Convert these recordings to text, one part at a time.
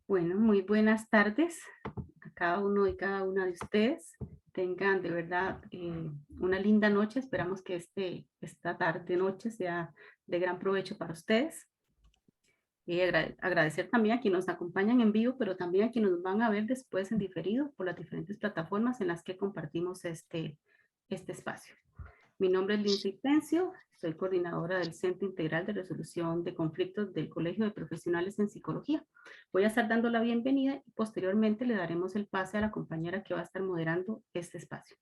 Bueno, muy buenas tardes a cada uno y cada una de ustedes. Tengan de verdad una linda noche. Esperamos que esta tarde, noche sea de gran provecho para ustedes. Y agradecer también a quienes nos acompañan en vivo, pero también a quienes nos van a ver después en diferido por las diferentes plataformas en las que compartimos este espacio. Mi nombre es Lindsay Pencio, soy coordinadora del Centro Integral de Resolución de Conflictos del Colegio de Profesionales en Psicología. Voy a estar dando la bienvenida y posteriormente le daremos el pase a la compañera que va a estar moderando este espacio.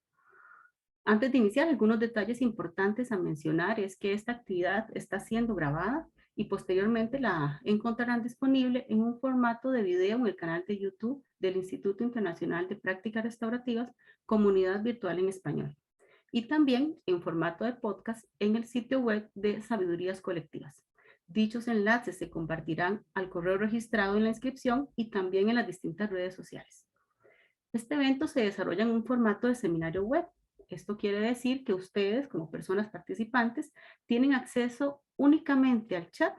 Antes de iniciar, algunos detalles importantes a mencionar es que esta actividad está siendo grabada y posteriormente la encontrarán disponible en un formato de video en el canal de YouTube del Instituto Internacional de Prácticas Restaurativas, Comunidad Virtual en Español, y también en formato de podcast en el sitio web de Sabidurías Colectivas. Dichos enlaces se compartirán al correo registrado en la inscripción y también en las distintas redes sociales. Este evento se desarrolla en un formato de seminario web. Esto quiere decir que ustedes, como personas participantes, tienen acceso únicamente al chat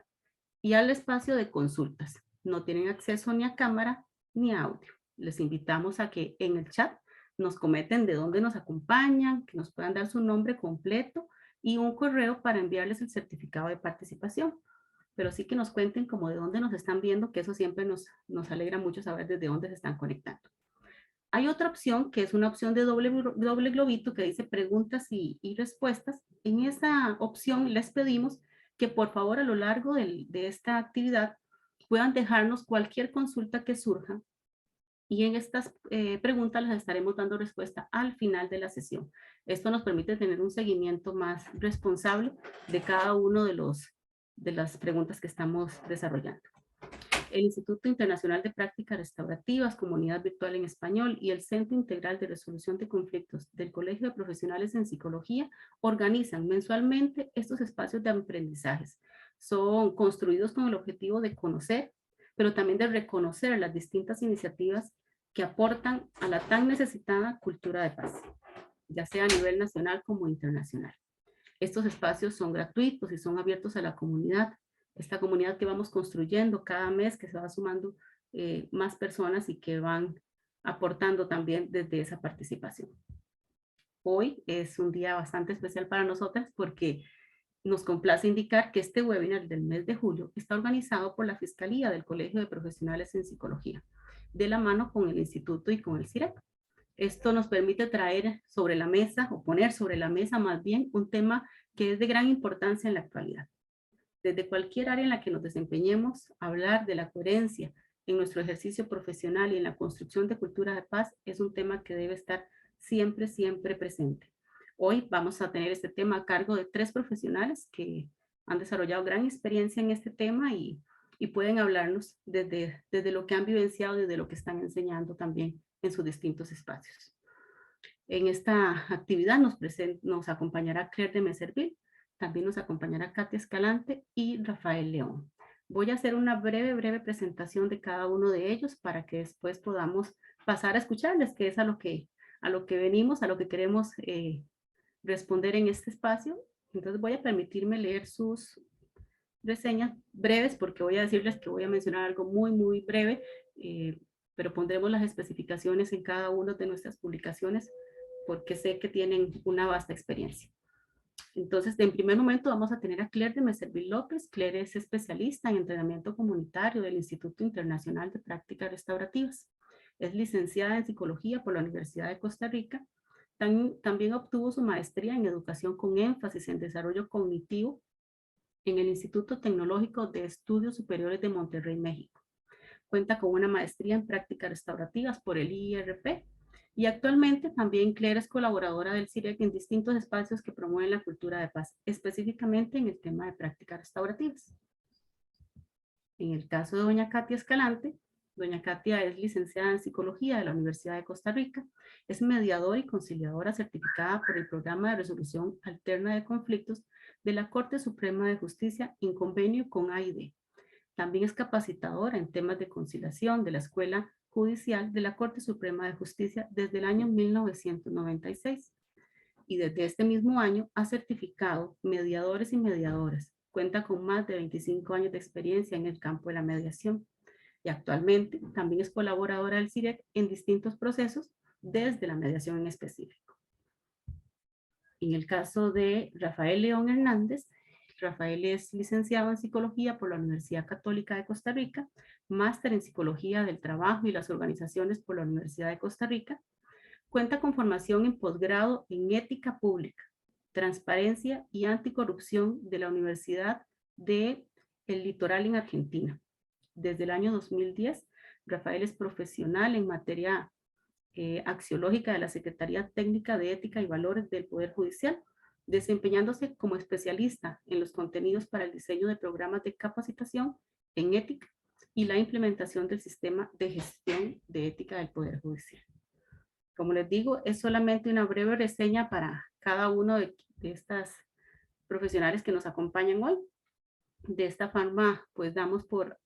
y al espacio de consultas. No tienen acceso ni a cámara ni a audio. Les invitamos a que en el chat nos comenten de dónde nos acompañan, que nos puedan dar su nombre completo y un correo para enviarles el certificado de participación. Pero sí que nos cuenten como de dónde nos están viendo, que eso siempre nos alegra mucho saber desde dónde se están conectando. Hay otra opción que es una opción de doble globito que dice preguntas y respuestas. En esa opción les pedimos que por favor a lo largo de esta actividad puedan dejarnos cualquier consulta que surja y en estas preguntas les estaremos dando respuesta al final de la sesión. Esto nos permite tener un seguimiento más responsable de cada uno de las preguntas que estamos desarrollando. El Instituto Internacional de Prácticas Restaurativas, Comunidad Virtual en Español y el Centro Integral de Resolución de Conflictos del Colegio de Profesionales en Psicología organizan mensualmente estos espacios de aprendizajes. Son construidos con el objetivo de conocer, pero también de reconocer las distintas iniciativas que aportan a la tan necesitada cultura de paz, ya sea a nivel nacional como internacional. Estos espacios son gratuitos y son abiertos a la comunidad, esta comunidad que vamos construyendo cada mes, que se va sumando más personas y que van aportando también desde esa participación. Hoy es un día bastante especial para nosotras porque nos complace indicar que este webinar del mes de julio está organizado por la Fiscalía del Colegio de Profesionales en Psicología, de la mano con el Instituto y con el CIREP. Esto nos permite traer sobre la mesa, o poner sobre la mesa más bien, un tema que es de gran importancia en la actualidad. Desde cualquier área en la que nos desempeñemos, hablar de la coherencia en nuestro ejercicio profesional y en la construcción de cultura de paz es un tema que debe estar siempre, siempre presente. Hoy vamos a tener este tema a cargo de 3 profesionales que han desarrollado gran experiencia en este tema y pueden hablarnos desde lo que han vivenciado, desde lo que están enseñando también en sus distintos espacios. En esta actividad nos acompañará Claire de Meserville, también nos acompañará Katia Escalante y Rafael León. Voy a hacer una breve presentación de cada uno de ellos para que después podamos pasar a escucharles, que es a lo que venimos, a lo que queremos responder en este espacio. Entonces voy a permitirme leer sus reseñas breves porque voy a decirles que voy a mencionar algo muy breve, pero pondremos las especificaciones en cada una de nuestras publicaciones porque sé que tienen una vasta experiencia. Entonces, en primer momento vamos a tener a Claire de Meserville López. Claire es especialista en entrenamiento comunitario del Instituto Internacional de Prácticas Restaurativas. Es licenciada en psicología por la Universidad de Costa Rica. También obtuvo su maestría en educación con énfasis en desarrollo cognitivo en el Instituto Tecnológico de Estudios Superiores de Monterrey, México. Cuenta con una maestría en prácticas restaurativas por el IRP y actualmente también Claire es colaboradora del CIREC en distintos espacios que promueven la cultura de paz, específicamente en el tema de prácticas restaurativas. En el caso de doña Katia Escalante, doña Katia es licenciada en psicología de la Universidad de Costa Rica, es mediadora y conciliadora certificada por el Programa de Resolución Alterna de Conflictos de la Corte Suprema de Justicia en convenio con AID. También es capacitadora en temas de conciliación de la Escuela Judicial de la Corte Suprema de Justicia desde el año 1996. Y desde este mismo año ha certificado mediadores y mediadoras. Cuenta con más de 25 años de experiencia en el campo de la mediación. y actualmente también es colaboradora del CIREC en distintos procesos desde la mediación en específico. En el caso de Rafael León Hernández, Rafael es licenciado en Psicología por la Universidad Católica de Costa Rica, máster en Psicología del Trabajo y las Organizaciones por la Universidad de Costa Rica. Cuenta con formación en posgrado en Ética Pública, Transparencia y Anticorrupción de la Universidad de El Litoral en Argentina. Desde el año 2010, Rafael es profesional en materia axiológica de la Secretaría Técnica de Ética y Valores del Poder Judicial, desempeñándose como especialista en los contenidos para el diseño de programas de capacitación en ética y la implementación del sistema de gestión de ética del Poder Judicial. Como les digo, es solamente una breve reseña para cada uno de estas profesionales que nos acompañan hoy. De esta forma, pues damos por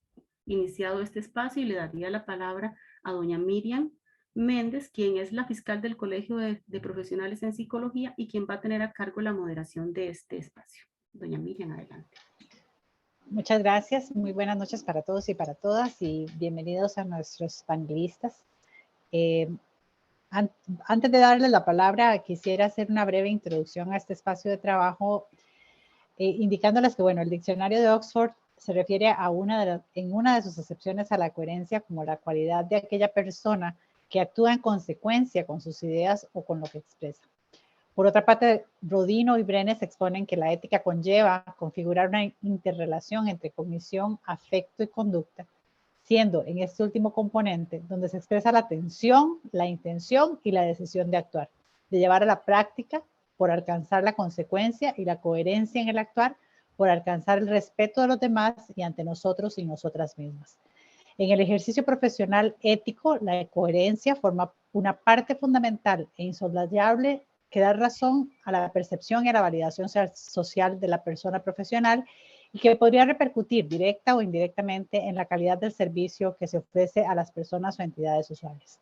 iniciado este espacio y le daría la palabra a doña Miriam Méndez, quien es la fiscal del Colegio de Profesionales en Psicología y quien va a tener a cargo la moderación de este espacio. Doña Miriam, adelante. Muchas gracias, muy buenas noches para todos y para todas y bienvenidos a nuestros panelistas. Antes de darles la palabra, quisiera hacer una breve introducción a este espacio de trabajo, indicándoles que, bueno, el diccionario de Oxford se refiere a en una de sus acepciones a la coherencia como la cualidad de aquella persona que actúa en consecuencia con sus ideas o con lo que expresa. Por otra parte, Rodino y Brenes exponen que la ética conlleva configurar una interrelación entre cognición, afecto y conducta, siendo en este último componente donde se expresa la atención, la intención y la decisión de actuar, de llevar a la práctica por alcanzar la consecuencia y la coherencia en el actuar, por alcanzar el respeto de los demás y ante nosotros y nosotras mismas. En el ejercicio profesional ético, la coherencia forma una parte fundamental e insoslayable que da razón a la percepción y a la validación social de la persona profesional y que podría repercutir directa o indirectamente en la calidad del servicio que se ofrece a las personas o entidades usuarias.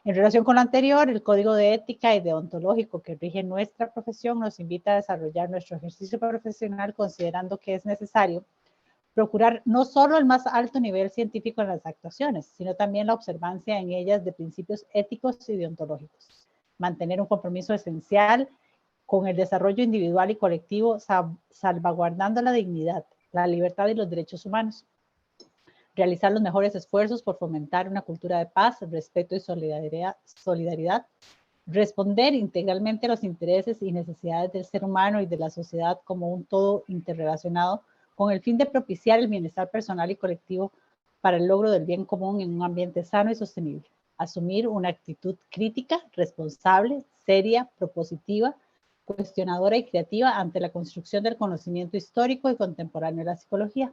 En relación con lo anterior, el código de ética y deontológico que rige nuestra profesión nos invita a desarrollar nuestro ejercicio profesional considerando que es necesario procurar no solo el más alto nivel científico en las actuaciones, sino también la observancia en ellas de principios éticos y deontológicos. Mantener un compromiso esencial con el desarrollo individual y colectivo, salvaguardando la dignidad, la libertad y los derechos humanos. Realizar los mejores esfuerzos por fomentar una cultura de paz, respeto y solidaridad. Responder integralmente a los intereses y necesidades del ser humano y de la sociedad como un todo interrelacionado, con el fin de propiciar el bienestar personal y colectivo para el logro del bien común en un ambiente sano y sostenible. Asumir una actitud crítica, responsable, seria, propositiva, cuestionadora y creativa ante la construcción del conocimiento histórico y contemporáneo de la psicología.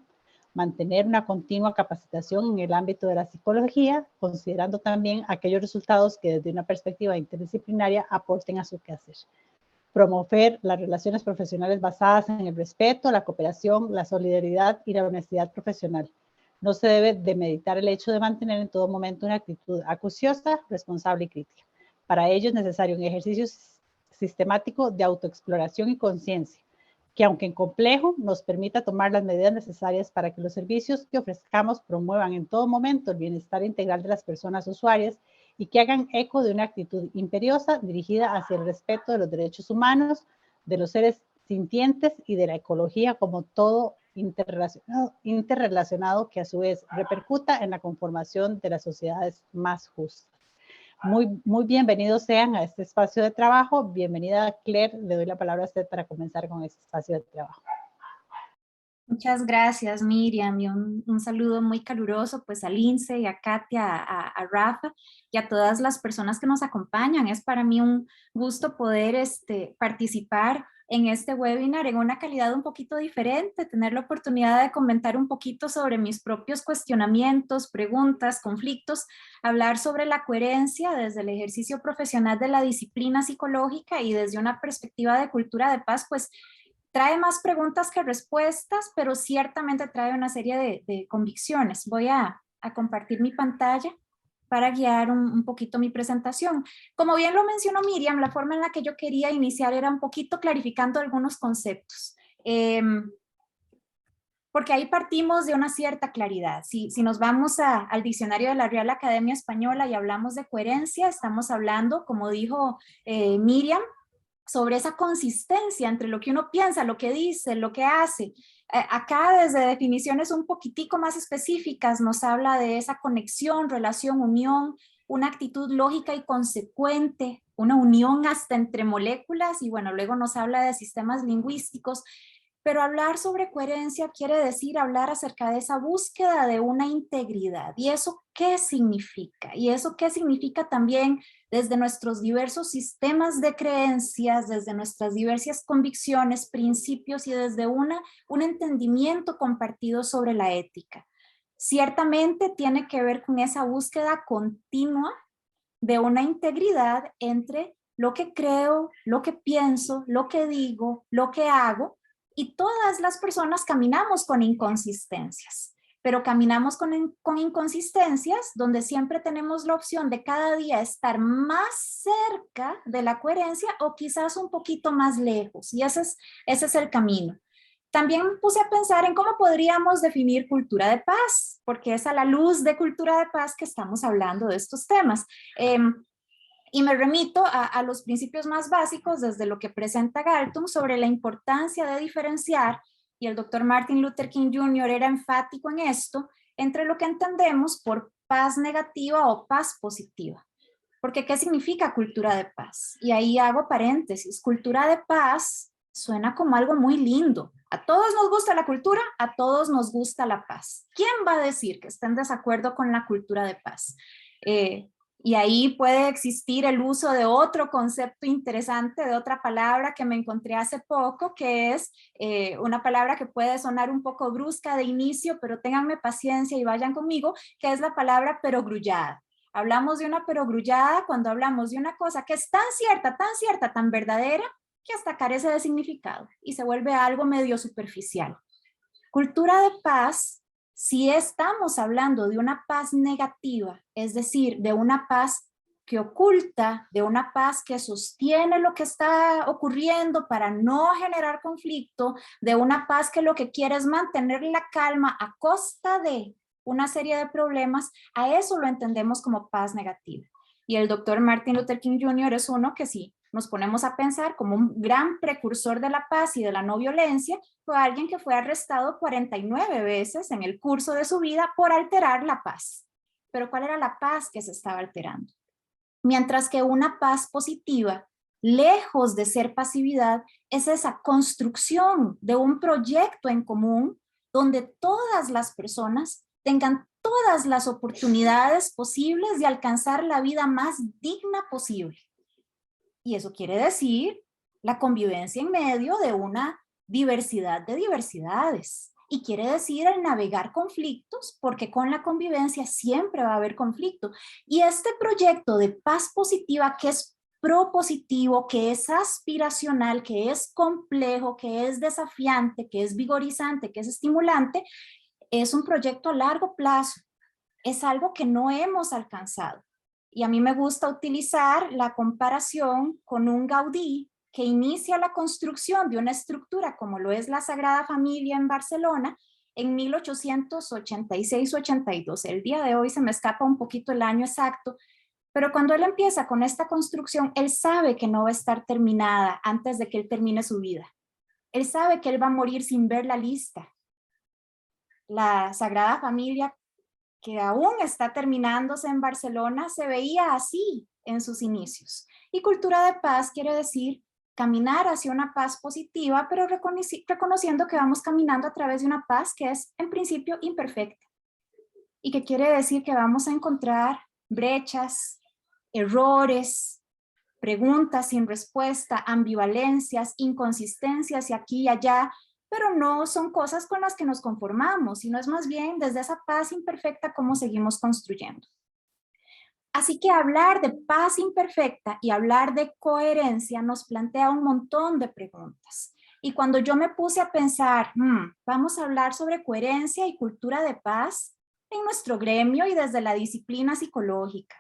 Mantener una continua capacitación en el ámbito de la psicología, considerando también aquellos resultados que desde una perspectiva interdisciplinaria aporten a su quehacer. Promover las relaciones profesionales basadas en el respeto, la cooperación, la solidaridad y la honestidad profesional. No se debe demeritar el hecho de mantener en todo momento una actitud acuciosa, responsable y crítica. Para ello es necesario un ejercicio sistemático de autoexploración y conciencia, que aunque complejo, nos permita tomar las medidas necesarias para que los servicios que ofrezcamos promuevan en todo momento el bienestar integral de las personas usuarias y que hagan eco de una actitud imperiosa dirigida hacia el respeto de los derechos humanos, de los seres sintientes y de la ecología como todo interrelacionado que a su vez repercuta en la conformación de las sociedades más justas. Muy bienvenidos sean a este espacio de trabajo. Bienvenida Claire, le doy la palabra a usted para comenzar con este espacio de trabajo. Muchas gracias, Miriam, y un saludo muy caluroso pues a Lince y a Katia, a Rafa y a todas las personas que nos acompañan. Es para mí un gusto poder participar en este webinar en una calidad un poquito diferente, tener la oportunidad de comentar un poquito sobre mis propios cuestionamientos, preguntas, conflictos, hablar sobre la coherencia desde el ejercicio profesional de la disciplina psicológica y desde una perspectiva de cultura de paz, pues trae más preguntas que respuestas, pero ciertamente trae una serie de convicciones. Voy a compartir mi pantalla para guiar un poquito mi presentación. Como bien lo mencionó Miriam, la forma en la que yo quería iniciar era un poquito clarificando algunos conceptos. porque ahí partimos de una cierta claridad. Si nos vamos al diccionario de la Real Academia Española y hablamos de coherencia, estamos hablando, como dijo Miriam, sobre esa consistencia entre lo que uno piensa, lo que dice, lo que hace. Acá desde definiciones un poquitico más específicas nos habla de esa conexión, relación, unión, una actitud lógica y consecuente, una unión hasta entre moléculas, y bueno, luego nos habla de sistemas lingüísticos. Pero hablar sobre coherencia quiere decir hablar acerca de esa búsqueda de una integridad. ¿Y eso qué significa? Y eso qué significa también desde nuestros diversos sistemas de creencias, desde nuestras diversas convicciones, principios y desde un entendimiento compartido sobre la ética. Ciertamente tiene que ver con esa búsqueda continua de una integridad entre lo que creo, lo que pienso, lo que digo, lo que hago. Y todas las personas caminamos con inconsistencias, pero caminamos con inconsistencias donde siempre tenemos la opción de cada día estar más cerca de la coherencia o quizás un poquito más lejos. Y ese es el camino. También me puse a pensar en cómo podríamos definir cultura de paz, porque es a la luz de cultura de paz que estamos hablando de estos temas. Y me remito a los principios más básicos desde lo que presenta Galtung sobre la importancia de diferenciar, y el doctor Martin Luther King Jr. era enfático en esto, entre lo que entendemos por paz negativa o paz positiva. Porque ¿qué significa cultura de paz? Y ahí hago paréntesis. Cultura de paz suena como algo muy lindo. A todos nos gusta la cultura, a todos nos gusta la paz. ¿Quién va a decir que está en desacuerdo con la cultura de paz? Y ahí puede existir el uso de otro concepto interesante, de otra palabra que me encontré hace poco, que es una palabra que puede sonar un poco brusca de inicio, pero ténganme paciencia y vayan conmigo, que es la palabra perogrullada. Hablamos de una perogrullada cuando hablamos de una cosa que es tan cierta, tan verdadera, que hasta carece de significado y se vuelve algo medio superficial. Cultura de paz. Si estamos hablando de una paz negativa, es decir, de una paz que oculta, de una paz que sostiene lo que está ocurriendo para no generar conflicto, de una paz que lo que quiere es mantener la calma a costa de una serie de problemas, a eso lo entendemos como paz negativa. Y el doctor Martin Luther King Jr. es uno que sí, nos ponemos a pensar como un gran precursor de la paz y de la no violencia, fue alguien que fue arrestado 49 veces en el curso de su vida por alterar la paz. Pero ¿cuál era la paz que se estaba alterando? Mientras que una paz positiva, lejos de ser pasividad, es esa construcción de un proyecto en común donde todas las personas tengan todas las oportunidades posibles de alcanzar la vida más digna posible. Y eso quiere decir la convivencia en medio de una diversidad de diversidades. Y quiere decir el navegar conflictos, porque con la convivencia siempre va a haber conflicto. Y este proyecto de paz positiva que es propositivo, que es aspiracional, que es complejo, que es desafiante, que es vigorizante, que es estimulante, es un proyecto a largo plazo. Es algo que no hemos alcanzado. Y a mí me gusta utilizar la comparación con un Gaudí que inicia la construcción de una estructura como lo es la Sagrada Familia en Barcelona en 1886-82. El día de hoy se me escapa un poquito el año exacto, pero cuando él empieza con esta construcción, él sabe que no va a estar terminada antes de que él termine su vida. Él sabe que él va a morir sin ver la lista. La Sagrada Familia, que aún está terminándose en Barcelona, se veía así en sus inicios. Y cultura de paz quiere decir caminar hacia una paz positiva, pero reconociendo que vamos caminando a través de una paz que es en principio imperfecta. Y que quiere decir que vamos a encontrar brechas, errores, preguntas sin respuesta, ambivalencias, inconsistencias y aquí y allá, pero no son cosas con las que nos conformamos, sino es más bien desde esa paz imperfecta cómo seguimos construyendo. Así que hablar de paz imperfecta y hablar de coherencia nos plantea un montón de preguntas. Y cuando yo me puse a pensar, vamos a hablar sobre coherencia y cultura de paz en nuestro gremio y desde la disciplina psicológica.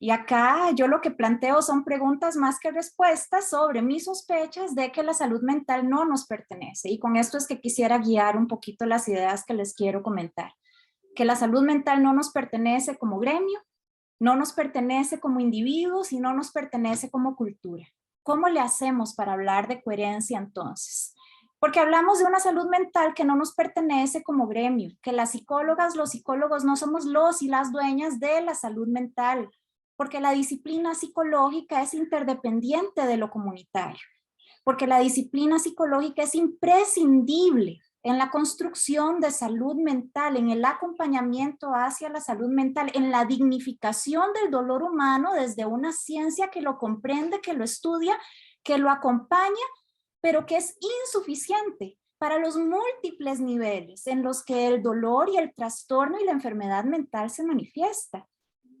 Y acá yo lo que planteo son preguntas más que respuestas sobre mis sospechas de que la salud mental no nos pertenece. Y con esto es que quisiera guiar un poquito las ideas que les quiero comentar. Que la salud mental no nos pertenece como gremio, no nos pertenece como individuos y no nos pertenece como cultura. ¿Cómo le hacemos para hablar de coherencia entonces? Porque hablamos de una salud mental que no nos pertenece como gremio, que las psicólogas, los psicólogos no somos los y las dueñas de la salud mental, porque la disciplina psicológica es interdependiente de lo comunitario, porque la disciplina psicológica es imprescindible en la construcción de salud mental, en el acompañamiento hacia la salud mental, en la dignificación del dolor humano desde una ciencia que lo comprende, que lo estudia, que lo acompaña, pero que es insuficiente para los múltiples niveles en los que el dolor y el trastorno y la enfermedad mental se manifiesta.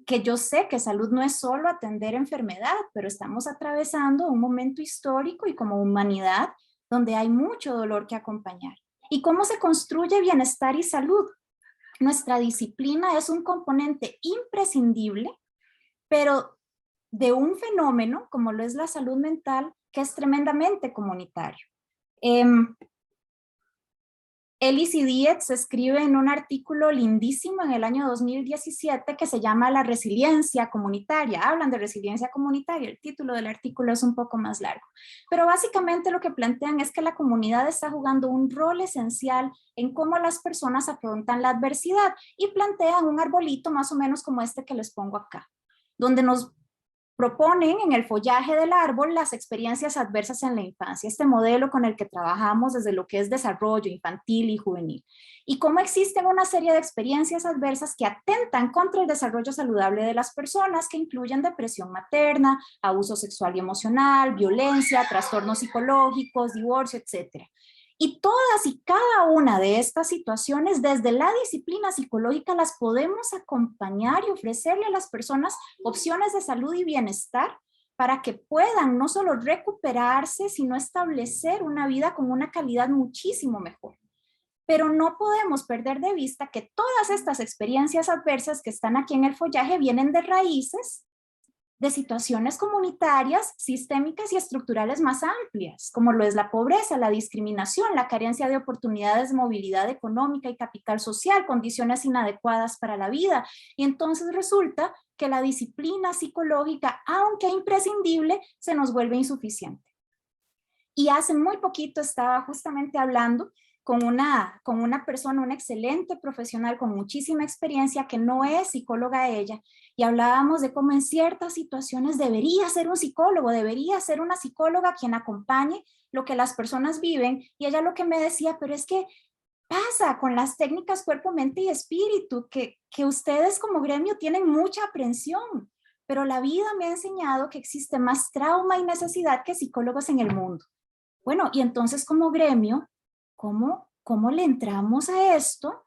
Que yo sé que salud no es solo atender enfermedad, pero estamos atravesando un momento histórico y como humanidad donde hay mucho dolor que acompañar. ¿Y cómo se construye bienestar y salud? Nuestra disciplina es un componente imprescindible, pero de un fenómeno como lo es la salud mental, que es tremendamente comunitario. Ellis y Dietz escribe en un artículo lindísimo en el año 2017 que se llama La resiliencia comunitaria. Hablan de resiliencia comunitaria, el título del artículo es un poco más largo. Pero básicamente lo que plantean es que la comunidad está jugando un rol esencial en cómo las personas afrontan la adversidad y plantean un arbolito más o menos como este que les pongo acá, donde nos proponen en el follaje del árbol las experiencias adversas en la infancia, este modelo con el que trabajamos desde lo que es desarrollo infantil y juvenil, y cómo existen una serie de experiencias adversas que atentan contra el desarrollo saludable de las personas, que incluyen depresión materna, abuso sexual y emocional, violencia, trastornos psicológicos, divorcio, etc. Y todas y cada una de estas situaciones, desde la disciplina psicológica, las podemos acompañar y ofrecerle a las personas opciones de salud y bienestar para que puedan no solo recuperarse, sino establecer una vida con una calidad muchísimo mejor. Pero no podemos perder de vista que todas estas experiencias adversas que están aquí en el follaje vienen de raíces de situaciones comunitarias, sistémicas y estructurales más amplias, como lo es la pobreza, la discriminación, la carencia de oportunidades de movilidad económica y capital social, condiciones inadecuadas para la vida. Y entonces resulta que la disciplina psicológica, aunque imprescindible, se nos vuelve insuficiente. Y hace muy poquito estaba justamente hablando con una persona, una excelente profesional con muchísima experiencia que no es psicóloga ella, y hablábamos de cómo en ciertas situaciones debería ser un psicólogo, debería ser una psicóloga quien acompañe lo que las personas viven, y ella lo que me decía, pero es que pasa con las técnicas cuerpo, mente y espíritu, que ustedes como gremio tienen mucha aprensión, pero la vida me ha enseñado que existe más trauma y necesidad que psicólogos en el mundo. Bueno, y entonces como gremio, ¿cómo le entramos a esto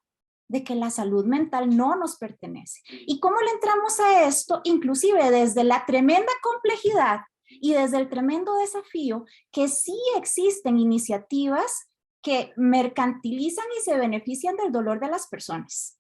de que la salud mental no nos pertenece? ¿Y cómo le entramos a esto, inclusive desde la tremenda complejidad y desde el tremendo desafío que sí existen iniciativas que mercantilizan y se benefician del dolor de las personas,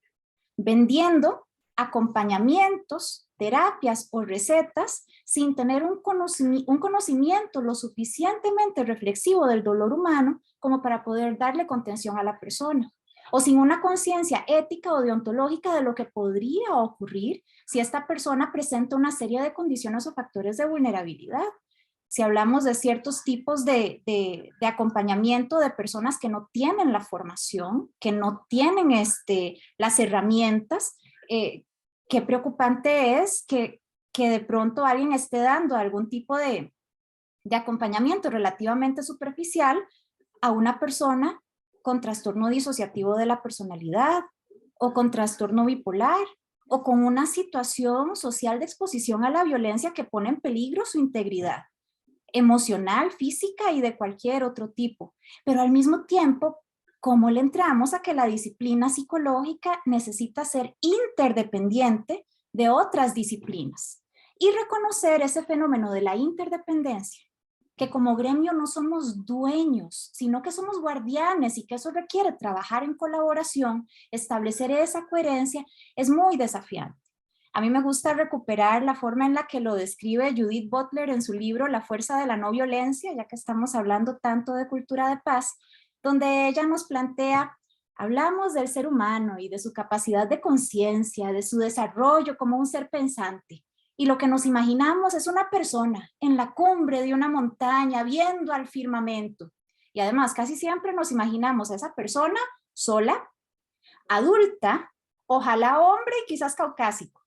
vendiendo acompañamientos, terapias o recetas sin tener un conocimiento lo suficientemente reflexivo del dolor humano como para poder darle contención a la persona, o sin una conciencia ética o deontológica de lo que podría ocurrir si esta persona presenta una serie de condiciones o factores de vulnerabilidad. Si hablamos de ciertos tipos de acompañamiento de personas que no tienen la formación, que no tienen las herramientas, qué preocupante es que de pronto alguien esté dando algún tipo de acompañamiento relativamente superficial a una persona con trastorno disociativo de la personalidad o con trastorno bipolar o con una situación social de exposición a la violencia que pone en peligro su integridad emocional, física y de cualquier otro tipo. Pero al mismo tiempo, ¿cómo le entramos a que la disciplina psicológica necesita ser interdependiente de otras disciplinas? Y reconocer ese fenómeno de la interdependencia, que como gremio no somos dueños, sino que somos guardianes y que eso requiere trabajar en colaboración, establecer esa coherencia, es muy desafiante. A mí me gusta recuperar la forma en la que lo describe Judith Butler en su libro La fuerza de la no violencia, ya que estamos hablando tanto de cultura de paz, donde ella nos plantea, hablamos del ser humano y de su capacidad de conciencia, de su desarrollo como un ser pensante. Y lo que nos imaginamos es una persona en la cumbre de una montaña viendo al firmamento. Y además casi siempre nos imaginamos a esa persona sola, adulta, ojalá hombre y quizás caucásico,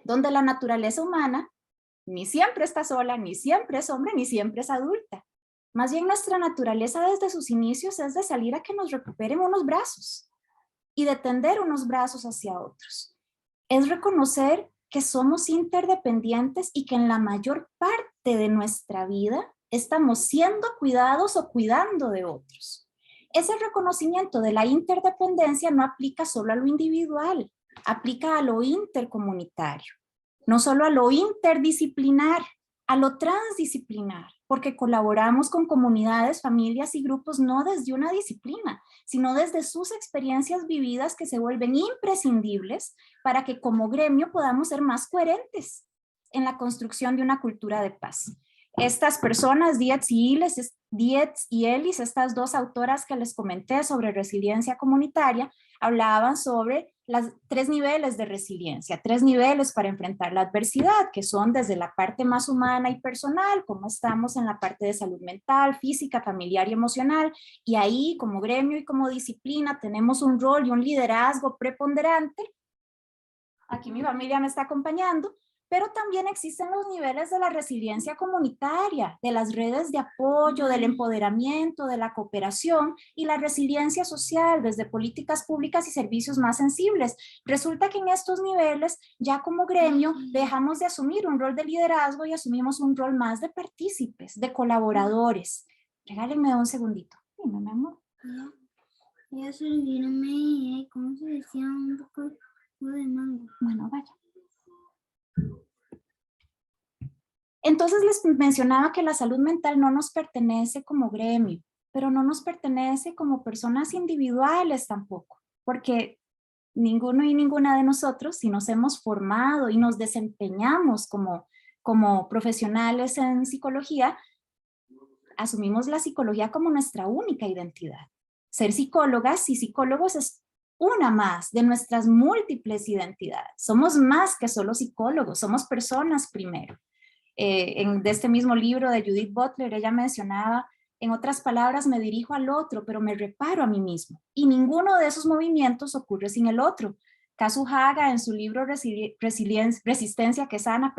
donde la naturaleza humana ni siempre está sola, ni siempre es hombre, ni siempre es adulta. Más bien nuestra naturaleza desde sus inicios es de salir a que nos recuperen unos brazos y de tender unos brazos hacia otros. Es reconocer que somos interdependientes y que en la mayor parte de nuestra vida estamos siendo cuidados o cuidando de otros. Ese reconocimiento de la interdependencia no aplica solo a lo individual, aplica a lo intercomunitario, no solo a lo interdisciplinar, a lo transdisciplinar, porque colaboramos con comunidades, familias y grupos no desde una disciplina, sino desde sus experiencias vividas que se vuelven imprescindibles para que como gremio podamos ser más coherentes en la construcción de una cultura de paz. Estas personas, Dietz y Ellis, estas dos autoras que les comenté sobre resiliencia comunitaria, hablaban sobre los 3 niveles de resiliencia, 3 niveles para enfrentar la adversidad, que son desde la parte más humana y personal, cómo estamos en la parte de salud mental, física, familiar y emocional, y ahí como gremio y como disciplina tenemos un rol y un liderazgo preponderante. Aquí mi familia me está acompañando, pero también existen los niveles de la resiliencia comunitaria, de las redes de apoyo, del empoderamiento, de la cooperación y la resiliencia social desde políticas públicas y servicios más sensibles. Resulta que en estos niveles, ya como gremio, dejamos de asumir un rol de liderazgo y asumimos un rol más de partícipes, de colaboradores. Regálenme un segundito. Dime, mi amor. Ya se olvidóme, ¿cómo se decía? Un poco de mango. Bueno, vaya. Entonces les mencionaba que la salud mental no nos pertenece como gremio, pero no nos pertenece como personas individuales tampoco, porque ninguno y ninguna de nosotros, si nos hemos formado y nos desempeñamos como profesionales en psicología, asumimos la psicología como nuestra única identidad. Ser psicólogas y psicólogos es una más de nuestras múltiples identidades. Somos más que solo psicólogos, somos personas primero. De este mismo libro de Judith Butler, ella mencionaba, en otras palabras, me dirijo al otro, pero me reparo a mí mismo. Y ninguno de esos movimientos ocurre sin el otro. Kazu Haga, en su libro Resistencia que sana,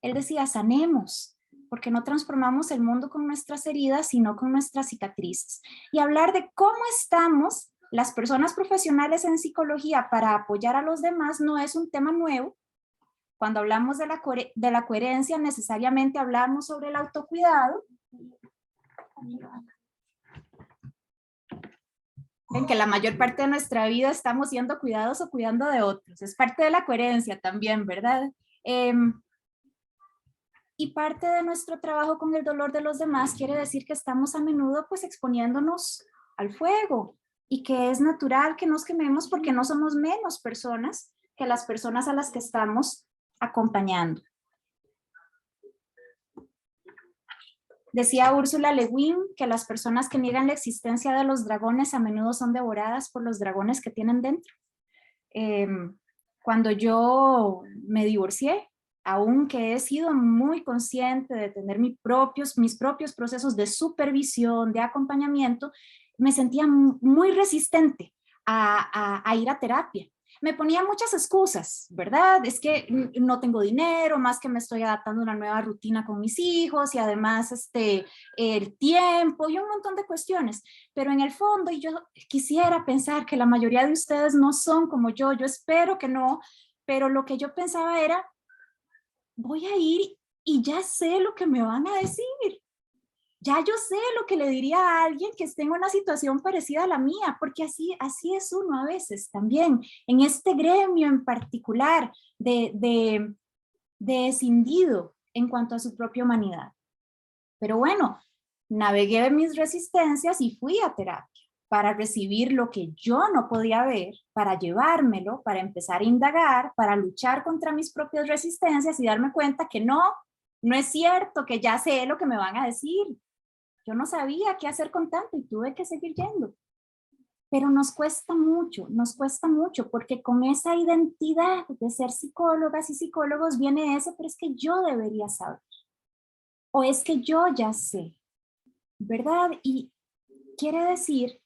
él decía, sanemos, porque no transformamos el mundo con nuestras heridas, sino con nuestras cicatrices. Y hablar de cómo estamos las personas profesionales en psicología para apoyar a los demás no es un tema nuevo. Cuando hablamos de la coherencia, necesariamente hablamos sobre el autocuidado. En que la mayor parte de nuestra vida estamos siendo cuidados o cuidando de otros. Es parte de la coherencia también, ¿verdad? Y parte de nuestro trabajo con el dolor de los demás quiere decir que estamos a menudo pues exponiéndonos al fuego y que es natural que nos quememos porque no somos menos personas que las personas a las que estamos acompañando. Decía Ursula Le Guin que las personas que niegan la existencia de los dragones a menudo son devoradas por los dragones que tienen dentro. Cuando yo me divorcié, aunque he sido muy consciente de tener mis propios procesos de supervisión, de acompañamiento, me sentía muy resistente a ir a terapia. Me ponía muchas excusas, ¿verdad? Es que no tengo dinero, más que me estoy adaptando a una nueva rutina con mis hijos y además el tiempo y un montón de cuestiones. Pero en el fondo, y yo quisiera pensar que la mayoría de ustedes no son como yo espero que no, pero lo que yo pensaba era, voy a ir y ya sé lo que me van a decir. Ya yo sé lo que le diría a alguien que esté en una situación parecida a la mía, porque así es uno a veces también, en este gremio en particular de escindido en cuanto a su propia humanidad. Pero bueno, navegué mis resistencias y fui a terapia. para recibir lo que yo no podía ver, para llevármelo, para empezar a indagar, para luchar contra mis propias resistencias y darme cuenta que no es cierto, que ya sé lo que me van a decir. Yo no sabía qué hacer con tanto y tuve que seguir yendo. Pero nos cuesta mucho, porque con esa identidad de ser psicólogas y psicólogos viene ese, pero es que yo debería saber, o es que yo ya sé, ¿verdad? Y quiere decir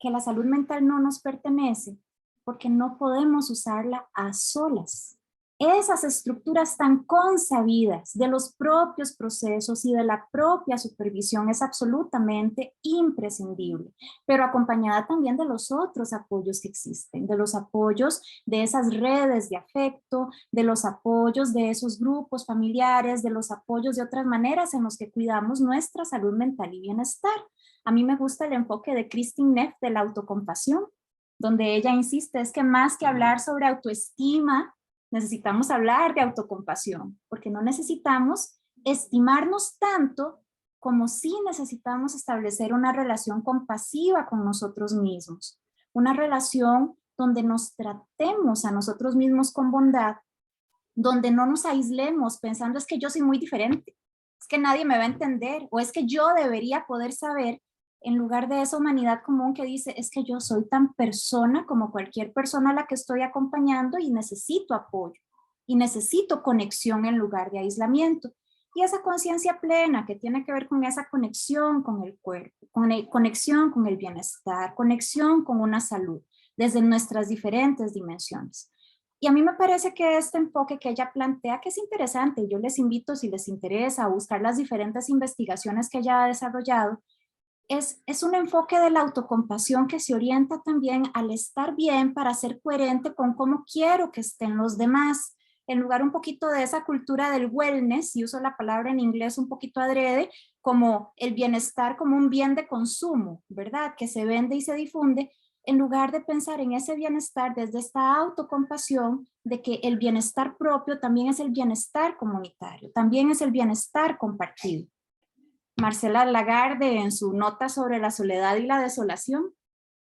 que la salud mental no nos pertenece porque no podemos usarla a solas. Esas estructuras tan consabidas de los propios procesos y de la propia supervisión es absolutamente imprescindible, pero acompañada también de los otros apoyos que existen, de los apoyos de esas redes de afecto, de los apoyos de esos grupos familiares, de los apoyos de otras maneras en los que cuidamos nuestra salud mental y bienestar. A mí me gusta el enfoque de Kristin Neff de la autocompasión, donde ella insiste, es que más que hablar sobre autoestima, necesitamos hablar de autocompasión, porque no necesitamos estimarnos tanto como sí necesitamos establecer una relación compasiva con nosotros mismos, una relación donde nos tratemos a nosotros mismos con bondad, donde no nos aislemos pensando es que yo soy muy diferente, es que nadie me va a entender, o es que yo debería poder saber, en lugar de esa humanidad común que dice, es que yo soy tan persona como cualquier persona a la que estoy acompañando y necesito apoyo, y necesito conexión en lugar de aislamiento. Y esa conciencia plena que tiene que ver con esa conexión con el cuerpo, conexión con el bienestar, conexión con una salud, desde nuestras diferentes dimensiones. Y a mí me parece que este enfoque que ella plantea, que es interesante, yo les invito, si les interesa, a buscar las diferentes investigaciones que ella ha desarrollado, es un enfoque de la autocompasión que se orienta también al estar bien para ser coherente con cómo quiero que estén los demás, en lugar un poquito de esa cultura del wellness, y uso la palabra en inglés un poquito adrede, como el bienestar como un bien de consumo, ¿verdad? Que se vende y se difunde, en lugar de pensar en ese bienestar desde esta autocompasión de que el bienestar propio también es el bienestar comunitario, también es el bienestar compartido. Marcela Lagarde, en su nota sobre la soledad y la desolación,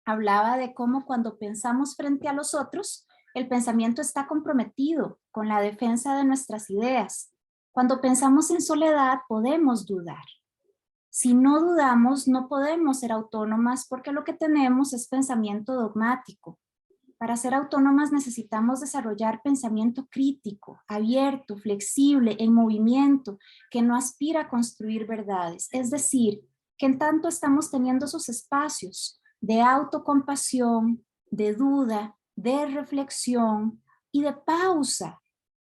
hablaba de cómo cuando pensamos frente a los otros, el pensamiento está comprometido con la defensa de nuestras ideas. Cuando pensamos en soledad, podemos dudar. Si no dudamos, no podemos ser autónomas porque lo que tenemos es pensamiento dogmático. Para ser autónomas necesitamos desarrollar pensamiento crítico, abierto, flexible, en movimiento, que no aspira a construir verdades. Es decir, que en tanto estamos teniendo esos espacios de autocompasión, de duda, de reflexión y de pausa,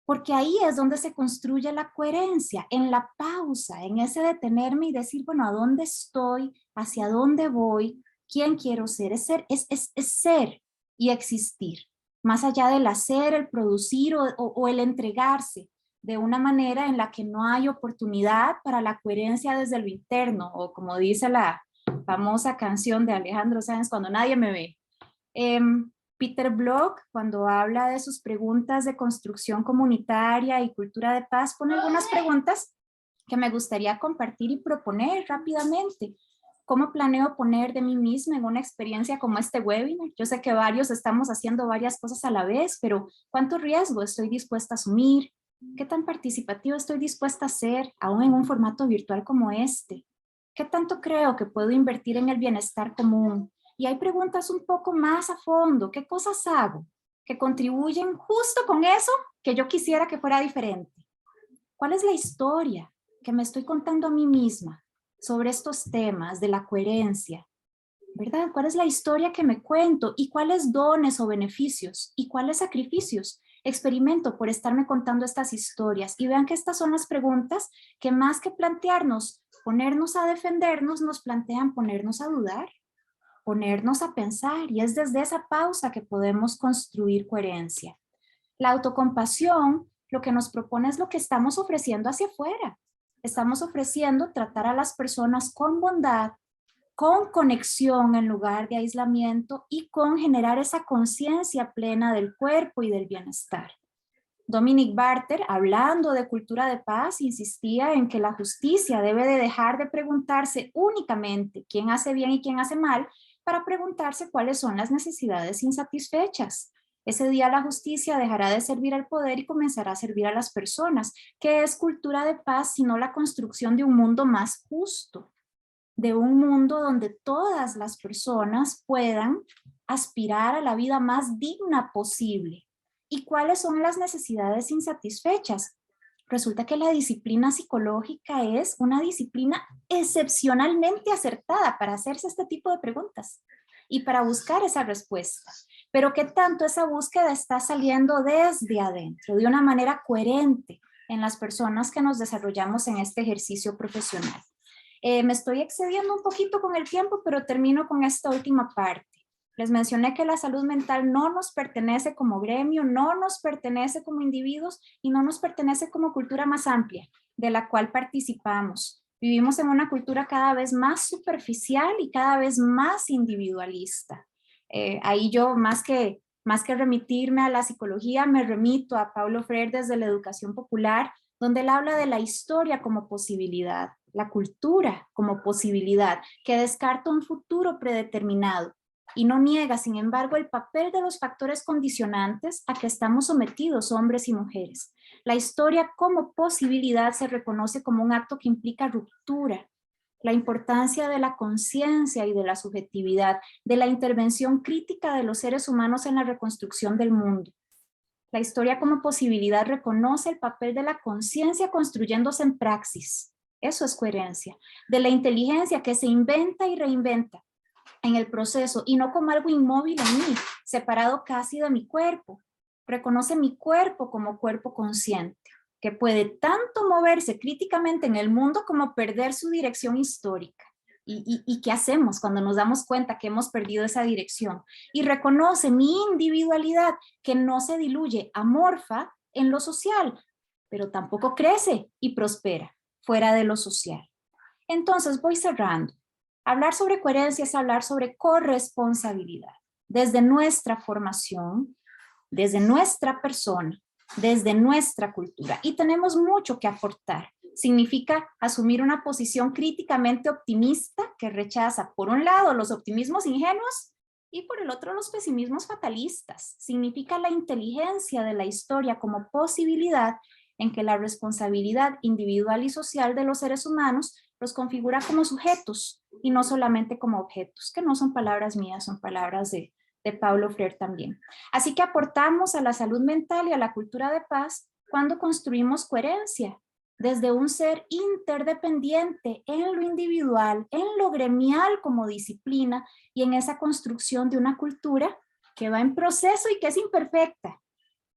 porque ahí es donde se construye la coherencia, en la pausa, en ese detenerme y decir, bueno, ¿a dónde estoy? ¿Hacia dónde voy? ¿Quién quiero ser? Es ser y existir, más allá del hacer, el producir o el entregarse de una manera en la que no hay oportunidad para la coherencia desde lo interno, o como dice la famosa canción de Alejandro Sanz, cuando nadie me ve. Peter Block, cuando habla de sus preguntas de construcción comunitaria y cultura de paz, pone algunas preguntas que me gustaría compartir y proponer rápidamente. ¿Cómo planeo poner de mí misma en una experiencia como este webinar? Yo sé que varios estamos haciendo varias cosas a la vez, pero ¿cuánto riesgo estoy dispuesta a asumir? ¿Qué tan participativa estoy dispuesta a ser, aún en un formato virtual como este? ¿Qué tanto creo que puedo invertir en el bienestar común? Y hay preguntas un poco más a fondo. ¿Qué cosas hago que contribuyen justo con eso que yo quisiera que fuera diferente? ¿Cuál es la historia que me estoy contando a mí misma sobre estos temas de la coherencia? ¿Verdad? ¿Cuál es la historia que me cuento? ¿Y cuáles dones o beneficios? ¿Y cuáles sacrificios experimento por estarme contando estas historias? Y vean que estas son las preguntas que más que plantearnos, ponernos a defendernos, nos plantean ponernos a dudar, ponernos a pensar, y es desde esa pausa que podemos construir coherencia. La autocompasión lo que nos propone es lo que estamos ofreciendo hacia afuera. Estamos ofreciendo tratar a las personas con bondad, con conexión en lugar de aislamiento y con generar esa conciencia plena del cuerpo y del bienestar. Dominic Barter, hablando de cultura de paz, insistía en que la justicia debe de dejar de preguntarse únicamente quién hace bien y quién hace mal para preguntarse cuáles son las necesidades insatisfechas. Ese día la justicia dejará de servir al poder y comenzará a servir a las personas. ¿Qué es cultura de paz sino la construcción de un mundo más justo? De un mundo donde todas las personas puedan aspirar a la vida más digna posible. ¿Y cuáles son las necesidades insatisfechas? Resulta que la disciplina psicológica es una disciplina excepcionalmente acertada para hacerse este tipo de preguntas y para buscar esa respuesta. Pero ¿qué tanto esa búsqueda está saliendo desde adentro, de una manera coherente en las personas que nos desarrollamos en este ejercicio profesional? Me estoy excediendo un poquito con el tiempo, pero termino con esta última parte. Les mencioné que la salud mental no nos pertenece como gremio, no nos pertenece como individuos y no nos pertenece como cultura más amplia de la cual participamos. Vivimos en una cultura cada vez más superficial y cada vez más individualista. Ahí yo, más que remitirme a la psicología, me remito a Paulo Freire desde la educación popular, donde él habla de la historia como posibilidad, la cultura como posibilidad, que descarta un futuro predeterminado y no niega, sin embargo, el papel de los factores condicionantes a que estamos sometidos hombres y mujeres. La historia como posibilidad se reconoce como un acto que implica ruptura, la importancia de la conciencia y de la subjetividad, de la intervención crítica de los seres humanos en la reconstrucción del mundo. La historia como posibilidad reconoce el papel de la conciencia construyéndose en praxis. Eso es coherencia. De la inteligencia que se inventa y reinventa en el proceso y no como algo inmóvil en mí, separado casi de mi cuerpo. Reconoce mi cuerpo como cuerpo consciente, que puede tanto moverse críticamente en el mundo como perder su dirección histórica. ¿Y qué hacemos cuando nos damos cuenta que hemos perdido esa dirección? Y reconoce mi individualidad que no se diluye, amorfa en lo social, pero tampoco crece y prospera fuera de lo social. Entonces voy cerrando. Hablar sobre coherencia es hablar sobre corresponsabilidad. Desde nuestra formación, desde nuestra persona, desde nuestra cultura. Y tenemos mucho que aportar. Significa asumir una posición críticamente optimista que rechaza, por un lado, los optimismos ingenuos y por el otro, los pesimismos fatalistas. Significa la inteligencia de la historia como posibilidad en que la responsabilidad individual y social de los seres humanos los configura como sujetos y no solamente como objetos, que no son palabras mías, son palabras de Paulo Freire también. Así que aportamos a la salud mental y a la cultura de paz cuando construimos coherencia, desde un ser interdependiente en lo individual, en lo gremial como disciplina y en esa construcción de una cultura que va en proceso y que es imperfecta,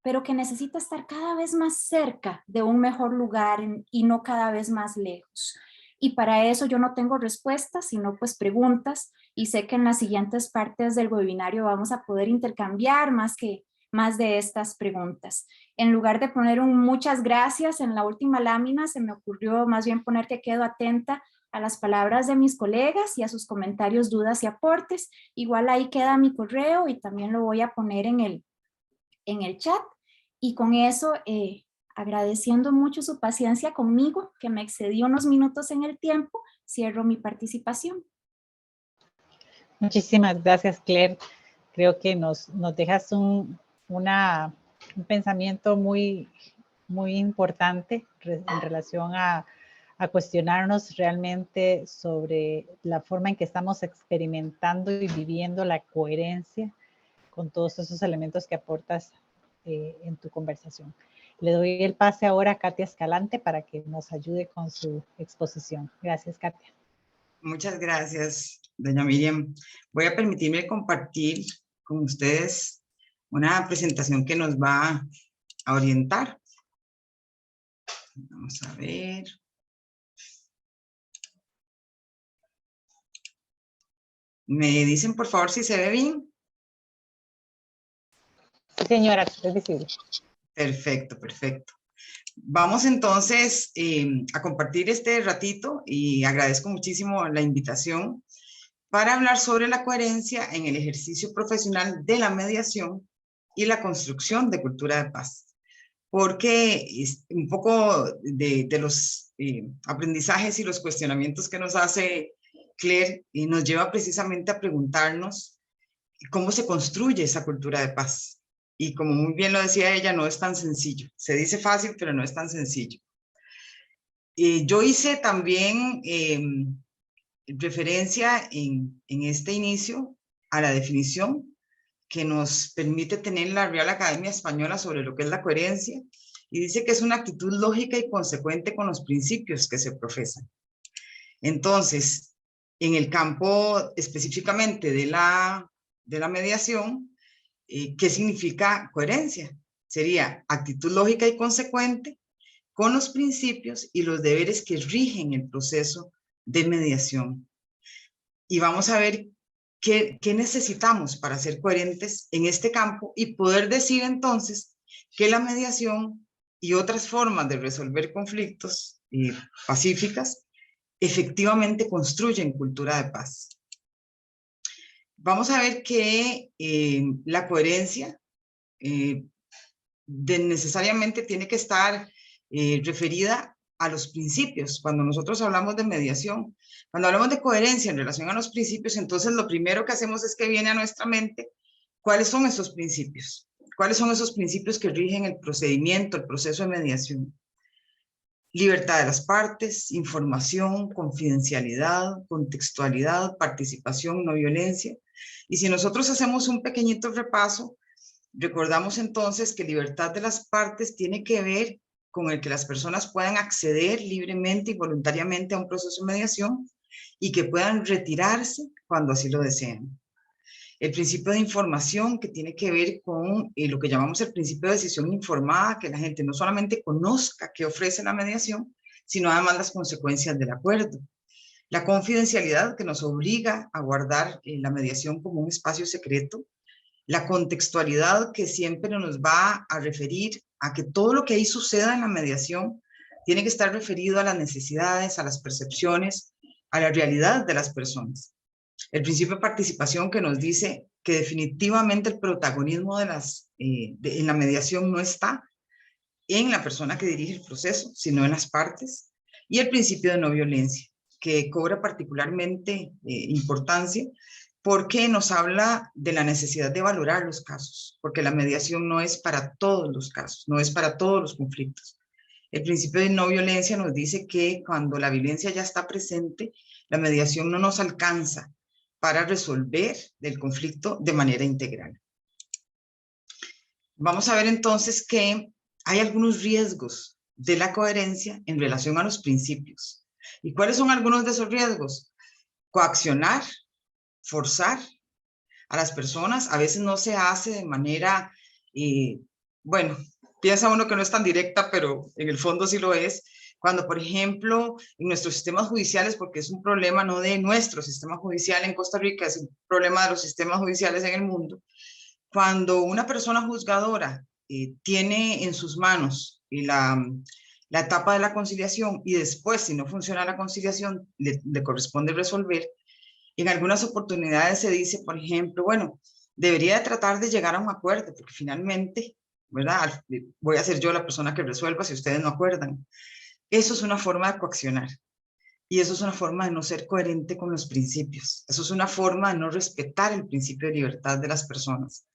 pero que necesita estar cada vez más cerca de un mejor lugar y no cada vez más lejos. Y para eso yo no tengo respuestas, sino pues preguntas, y sé que en las siguientes partes del webinario vamos a poder intercambiar más de estas preguntas. En lugar de poner un muchas gracias en la última lámina, se me ocurrió más bien poner que quedo atenta a las palabras de mis colegas y a sus comentarios, dudas y aportes. Igual ahí queda mi correo y también lo voy a poner en el chat. Y con eso, agradeciendo mucho su paciencia conmigo, que me excedí unos minutos en el tiempo, cierro mi participación. Muchísimas gracias, Claire. Creo que nos dejas un pensamiento muy, muy importante en relación a cuestionarnos realmente sobre la forma en que estamos experimentando y viviendo la coherencia con todos esos elementos que aportas en tu conversación. Le doy el pase ahora a Katia Escalante para que nos ayude con su exposición. Gracias, Katia. Muchas gracias, doña Miriam. Voy a permitirme compartir con ustedes una presentación que nos va a orientar. Vamos a ver. ¿Me dicen, por favor, si se ve bien? Sí, señora, es visible. Perfecto, perfecto. Vamos entonces a compartir este ratito y agradezco muchísimo la invitación para hablar sobre la coherencia en el ejercicio profesional de la mediación y la construcción de cultura de paz. Porque un poco de los aprendizajes y los cuestionamientos que nos hace Claire nos lleva precisamente a preguntarnos cómo se construye esa cultura de paz. Y como muy bien lo decía ella, no es tan sencillo. Se dice fácil, pero no es tan sencillo. Yo hice también referencia en este inicio a la definición que nos permite tener la Real Academia Española sobre lo que es la coherencia, y dice que es una actitud lógica y consecuente con los principios que se profesan. Entonces, en el campo específicamente de la mediación, ¿qué significa coherencia? Sería actitud lógica y consecuente con los principios y los deberes que rigen el proceso de mediación. Y vamos a ver qué necesitamos para ser coherentes en este campo y poder decir entonces que la mediación y otras formas de resolver conflictos pacíficas efectivamente construyen cultura de paz. Vamos a ver que la coherencia necesariamente tiene que estar referida a los principios. Cuando nosotros hablamos de mediación, cuando hablamos de coherencia en relación a los principios, entonces lo primero que hacemos es que viene a nuestra mente cuáles son esos principios. ¿Cuáles son esos principios que rigen el procedimiento, el proceso de mediación? Libertad de las partes, información, confidencialidad, contextualidad, participación, no violencia. Y si nosotros hacemos un pequeñito repaso, recordamos entonces que libertad de las partes tiene que ver con el que las personas puedan acceder libremente y voluntariamente a un proceso de mediación y que puedan retirarse cuando así lo desean. El principio de información, que tiene que ver con lo que llamamos el principio de decisión informada, que la gente no solamente conozca qué ofrece la mediación, sino además las consecuencias del acuerdo. La confidencialidad, que nos obliga a guardar la mediación como un espacio secreto. La contextualidad, que siempre nos va a referir a que todo lo que ahí suceda en la mediación tiene que estar referido a las necesidades, a las percepciones, a la realidad de las personas. El principio de participación, que nos dice que definitivamente el protagonismo en la mediación no está en la persona que dirige el proceso, sino en las partes. Y el principio de no violencia, que cobra particularmente importancia porque nos habla de la necesidad de valorar los casos, porque la mediación no es para todos los casos, no es para todos los conflictos. El principio de no violencia nos dice que cuando la violencia ya está presente, la mediación no nos alcanza para resolver el conflicto de manera integral. Vamos a ver entonces que hay algunos riesgos de la coherencia en relación a los principios. ¿Y cuáles son algunos de esos riesgos? Coaccionar, forzar a las personas. A veces no se hace de manera, bueno, piensa uno que no es tan directa, pero en el fondo sí lo es. Cuando, por ejemplo, en nuestros sistemas judiciales, porque es un problema no de nuestro sistema judicial en Costa Rica, es un problema de los sistemas judiciales en el mundo, cuando una persona juzgadora tiene en sus manos la etapa de la conciliación y después, si no funciona la conciliación, le corresponde resolver, en algunas oportunidades se dice, por ejemplo, bueno, debería tratar de llegar a un acuerdo, porque finalmente, ¿verdad? Voy a ser yo la persona que resuelva si ustedes no acuerdan. Eso es una forma de coaccionar. Y eso es una forma de no ser coherente con los principios. Eso es una forma de no respetar el principio de libertad de las personas.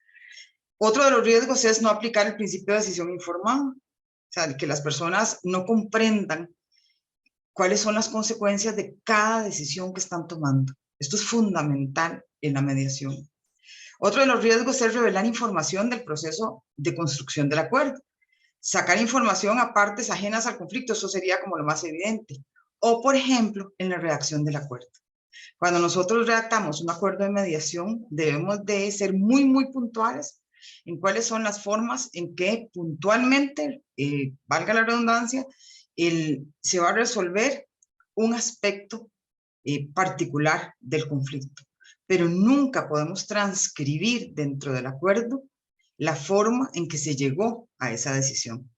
Otro de los riesgos es no aplicar el principio de decisión informada. O sea, que las personas no comprendan cuáles son las consecuencias de cada decisión que están tomando. Esto es fundamental en la mediación. Otro de los riesgos es revelar información del proceso de construcción del acuerdo. Sacar información a partes ajenas al conflicto, eso sería como lo más evidente. O, por ejemplo, en la redacción del acuerdo. Cuando nosotros redactamos un acuerdo de mediación, debemos de ser muy, muy puntuales en cuáles son las formas en que puntualmente, valga la redundancia, se va a resolver un aspecto particular del conflicto. Pero nunca podemos transcribir dentro del acuerdo la forma en que se llegó a esa decisión.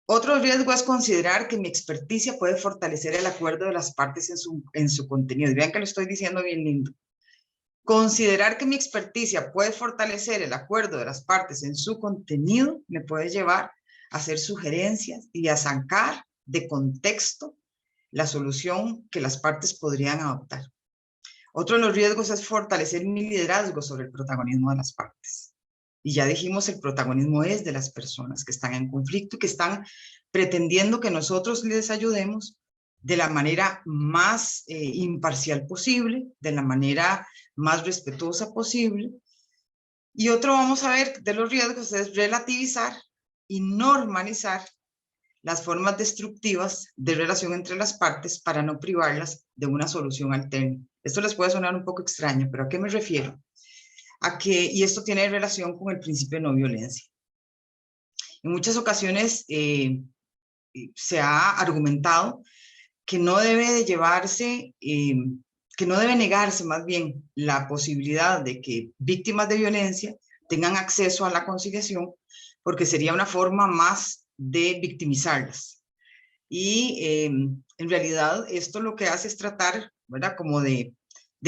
Otro riesgo es considerar que mi experticia puede fortalecer el acuerdo de las partes en su contenido. Y vean que lo estoy diciendo bien lindo. Considerar que mi experticia puede fortalecer el acuerdo de las partes en su contenido me puede llevar a hacer sugerencias y a sacar de contexto la solución que las partes podrían adoptar. Otro de los riesgos es fortalecer mi liderazgo sobre el protagonismo de las partes. Y ya dijimos, el protagonismo es de las personas que están en conflicto y que están pretendiendo que nosotros les ayudemos de la manera más imparcial posible, de la manera más respetuosa posible. Y otro, vamos a ver, de los riesgos es relativizar y normalizar las formas destructivas de relación entre las partes para no privarlas de una solución alterna. Esto les puede sonar un poco extraño, pero ¿a qué me refiero? A que, y esto tiene relación con el principio de no violencia. En muchas ocasiones se ha argumentado que no debe de llevarse, que no debe negarse más bien la posibilidad de que víctimas de violencia tengan acceso a la conciliación, porque sería una forma más de victimizarlas. Y en realidad esto lo que hace es tratar, ¿verdad?, como de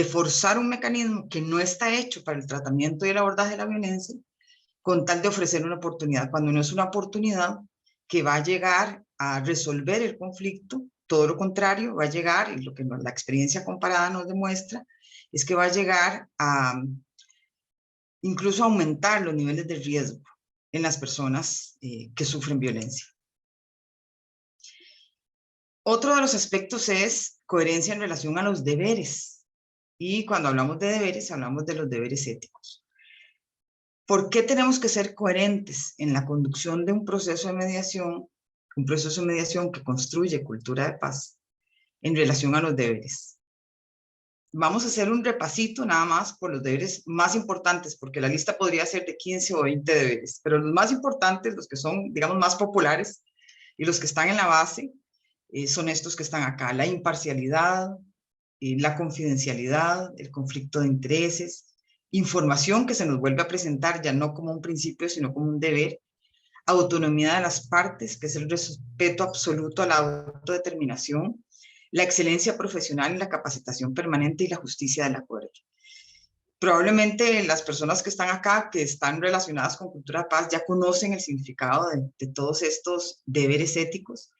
forzar un mecanismo que no está hecho para el tratamiento y el abordaje de la violencia, con tal de ofrecer una oportunidad, cuando no es una oportunidad que va a llegar a resolver el conflicto. Todo lo contrario, va a llegar, y lo que la experiencia comparada nos demuestra, es que va a llegar a incluso aumentar los niveles de riesgo en las personas que sufren violencia. Otro de los aspectos es coherencia en relación a los deberes. Y cuando hablamos de deberes, hablamos de los deberes éticos. ¿Por qué tenemos que ser coherentes en la conducción de un proceso de mediación que construye cultura de paz en relación a los deberes? Vamos a hacer un repasito nada más por los deberes más importantes, porque la lista podría ser de 15 o 20 deberes, pero los más importantes, los que son, digamos, más populares y los que están en la base, son estos que están acá: la imparcialidad, la confidencialidad, el conflicto de intereses, información que se nos vuelve a presentar ya no como un principio, sino como un deber, autonomía de las partes, que es el respeto absoluto a la autodeterminación, la excelencia profesional, la capacitación permanente y la justicia del acuerdo. Probablemente las personas que están acá, que están relacionadas con cultura de paz, ya conocen el significado de todos estos deberes éticos.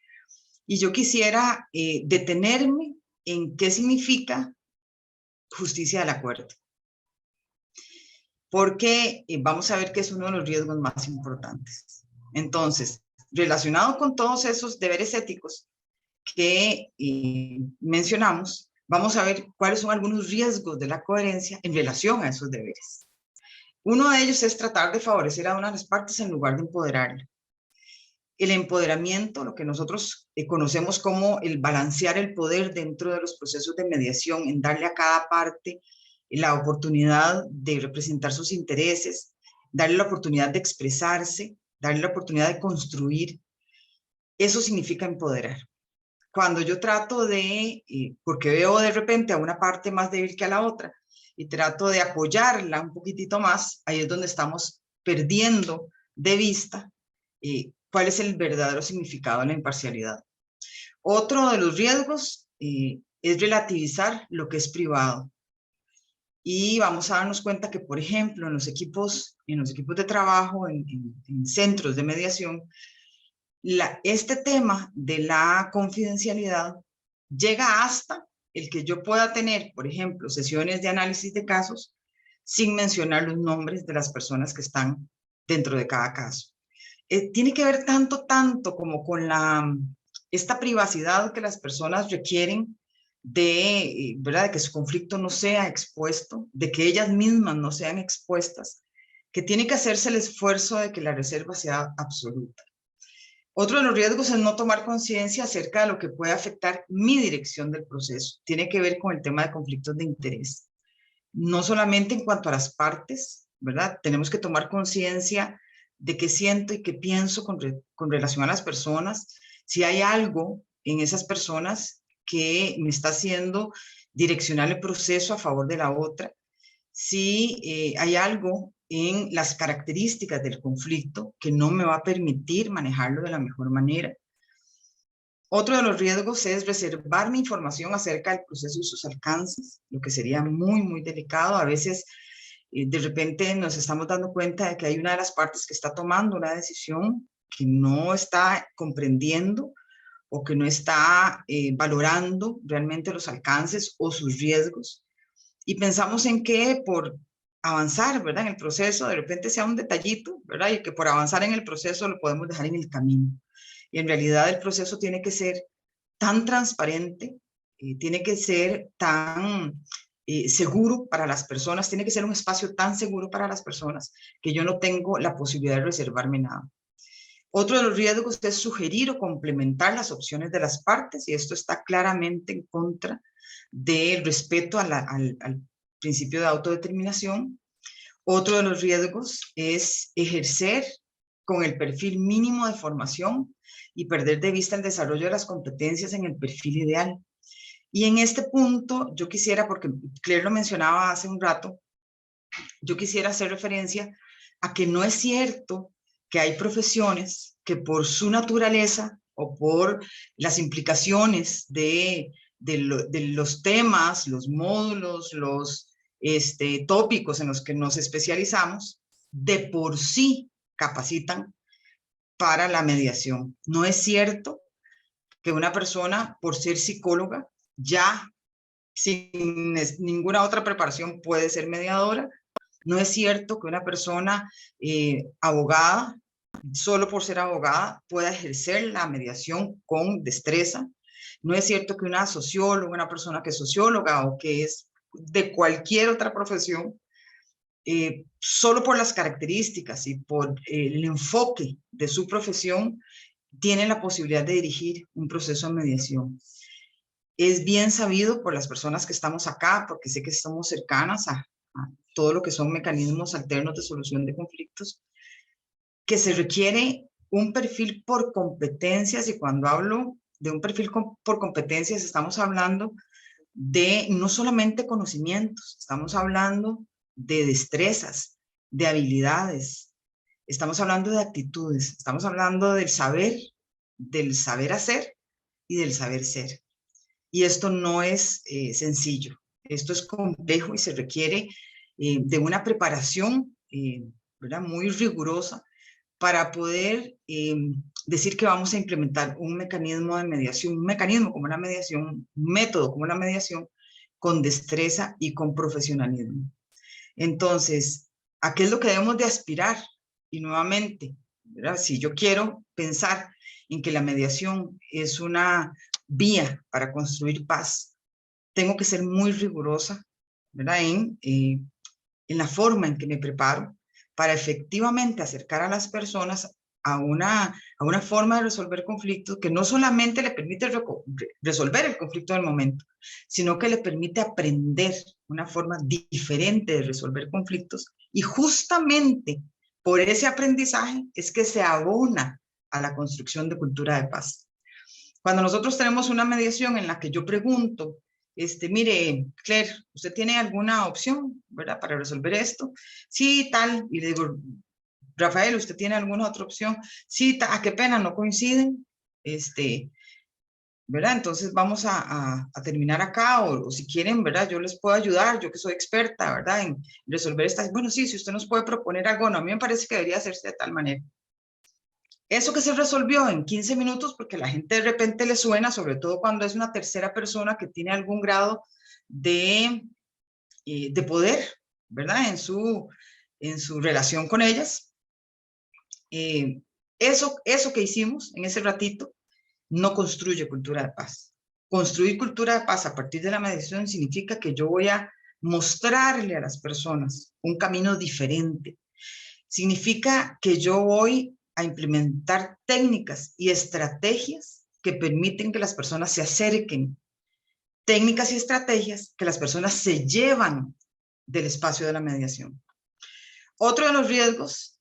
Y yo quisiera detenerme en qué significa justicia del acuerdo, porque vamos a ver que es uno de los riesgos más importantes. Entonces, relacionado con todos esos deberes éticos que mencionamos, vamos a ver cuáles son algunos riesgos de la coherencia en relación a esos deberes. Uno de ellos es tratar de favorecer a una de las partes en lugar de empoderarla. El empoderamiento, lo que nosotros conocemos como el balancear el poder dentro de los procesos de mediación, en darle a cada parte la oportunidad de representar sus intereses, darle la oportunidad de expresarse, darle la oportunidad de construir. Eso significa empoderar. Cuando yo trato de, porque veo de repente a una parte más débil que a la otra, y trato de apoyarla un poquitito más, ahí es donde estamos perdiendo de vista cuál es el verdadero significado de la imparcialidad. Otro de los riesgos es relativizar lo que es privado. Y vamos a darnos cuenta que, por ejemplo, en los equipos de trabajo, en centros de mediación, este tema de la confidencialidad llega hasta el que yo pueda tener, por ejemplo, sesiones de análisis de casos sin mencionar los nombres de las personas que están dentro de cada caso. Tiene que ver tanto como con esta privacidad que las personas requieren ¿verdad?, de que su conflicto no sea expuesto, de que ellas mismas no sean expuestas, que tiene que hacerse el esfuerzo de que la reserva sea absoluta. Otro de los riesgos es no tomar conciencia acerca de lo que puede afectar mi dirección del proceso. Tiene que ver con el tema de conflictos de interés. No solamente en cuanto a las partes, ¿verdad? Tenemos que tomar conciencia de qué siento y qué pienso con relación a las personas. Si hay algo en esas personas que me está haciendo direccionar el proceso a favor de la otra. Si hay algo en las características del conflicto que no me va a permitir manejarlo de la mejor manera. Otro de los riesgos es reservar mi información acerca del proceso y sus alcances, lo que sería muy, muy delicado. A veces, de repente, nos estamos dando cuenta de que hay una de las partes que está tomando una decisión que no está comprendiendo o que no está valorando realmente los alcances o sus riesgos. Y pensamos en que por avanzar, ¿verdad?, en el proceso, de repente sea un detallito, ¿verdad?, y que por avanzar en el proceso lo podemos dejar en el camino. Y en realidad el proceso tiene que ser tan transparente, tiene que ser tan seguro para las personas, tiene que ser un espacio tan seguro para las personas que yo no tengo la posibilidad de reservarme nada. Otro de los riesgos es sugerir o complementar las opciones de las partes, y esto está claramente en contra del respeto al principio de autodeterminación. Otro de los riesgos es ejercer con el perfil mínimo de formación y perder de vista el desarrollo de las competencias en el perfil ideal. Y en este punto yo quisiera, porque Claire lo mencionaba hace un rato, yo quisiera hacer referencia a que no es cierto que hay profesiones que por su naturaleza o por las implicaciones de los temas, los módulos, los tópicos en los que nos especializamos, de por sí capacitan para la mediación. No es cierto que una persona, por ser psicóloga, ya sin ninguna otra preparación puede ser mediadora. No es cierto que una persona abogada, solo por ser abogada, pueda ejercer la mediación con destreza. No es cierto que una socióloga, una persona que es socióloga o que es de cualquier otra profesión, solo por las características y por el enfoque de su profesión, tiene la posibilidad de dirigir un proceso de mediación. Es bien sabido por las personas que estamos acá, porque sé que estamos cercanas a todo lo que son mecanismos alternos de solución de conflictos, que se requiere un perfil por competencias, y cuando hablo de un perfil por competencias estamos hablando de no solamente conocimientos, estamos hablando de destrezas, de habilidades, estamos hablando de actitudes, estamos hablando del saber hacer y del saber ser. Y esto no es sencillo, esto es complejo y se requiere de una preparación ¿verdad?, muy rigurosa para poder decir que vamos a implementar un mecanismo de mediación, un mecanismo como la mediación, un método como la mediación, con destreza y con profesionalismo. Entonces, ¿a qué es lo que debemos de aspirar? Y nuevamente, ¿verdad?, si yo quiero pensar en que la mediación es una vía para construir paz, tengo que ser muy rigurosa, ¿verdad?, en la forma en que me preparo para efectivamente acercar a las personas a una forma de resolver conflictos que no solamente le permite resolver el conflicto del momento, sino que le permite aprender una forma diferente de resolver conflictos, y justamente por ese aprendizaje es que se abona a la construcción de cultura de paz. Cuando nosotros tenemos una mediación en la que yo pregunto, mire, Claire, ¿usted tiene alguna opción, verdad, para resolver esto? Sí, tal. Y le digo, Rafael, ¿usted tiene alguna otra opción? Sí, qué pena, no coinciden. ¿Verdad? Entonces vamos a terminar acá, o si quieren, ¿verdad?, yo les puedo ayudar, yo que soy experta, ¿verdad?, en resolver estas. Bueno, sí, si usted nos puede proponer algo, no, a mí me parece que debería hacerse de tal manera. Eso que se resolvió en 15 minutos, porque la gente de repente le suena, sobre todo cuando es una tercera persona que tiene algún grado de poder, ¿verdad?, en su relación con ellas. Eso que hicimos en ese ratito no construye cultura de paz. Construir cultura de paz a partir de la mediación significa que yo voy a mostrarle a las personas un camino diferente. Significa que yo voy a implementar técnicas y estrategias que permiten que las personas se acerquen. Técnicas y estrategias que las personas se llevan del espacio de la mediación. Otro de los riesgos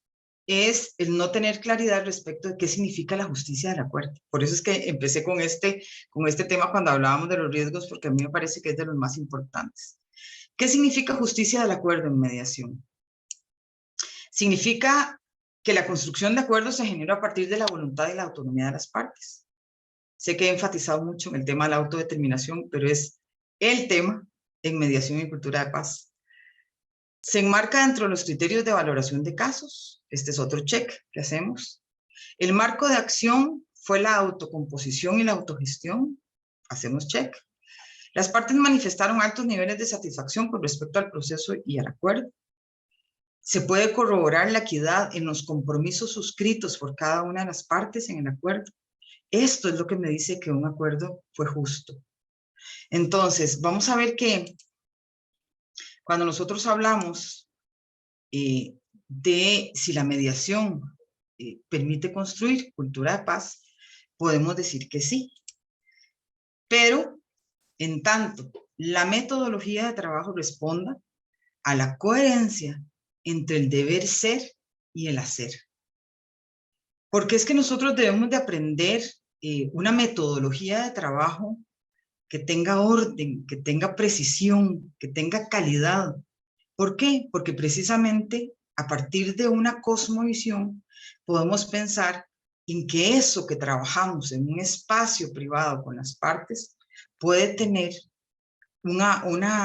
es el no tener claridad respecto de qué significa la justicia del acuerdo. Por eso es que empecé con este tema cuando hablábamos de los riesgos, porque a mí me parece que es de los más importantes. ¿Qué significa justicia del acuerdo en mediación? Significa que la construcción de acuerdos se genera a partir de la voluntad y la autonomía de las partes. Sé que he enfatizado mucho en el tema de la autodeterminación, pero es el tema en mediación y cultura de paz. Se enmarca dentro de los criterios de valoración de casos. Este es otro check que hacemos. El marco de acción fue la autocomposición y la autogestión, hacemos check. Las partes manifestaron altos niveles de satisfacción con respecto al proceso y al acuerdo. Se puede corroborar la equidad en los compromisos suscritos por cada una de las partes en el acuerdo. Esto es lo que me dice que un acuerdo fue justo. Entonces, vamos a ver que cuando nosotros hablamos de si la mediación permite construir cultura de paz, podemos decir que sí. Pero, en tanto, la metodología de trabajo responda a la coherencia entre el deber ser y el hacer. Porque es que nosotros debemos de aprender una metodología de trabajo que tenga orden, que tenga precisión, que tenga calidad. ¿Por qué? Porque precisamente a partir de una cosmovisión podemos pensar en que eso que trabajamos en un espacio privado con las partes puede tener una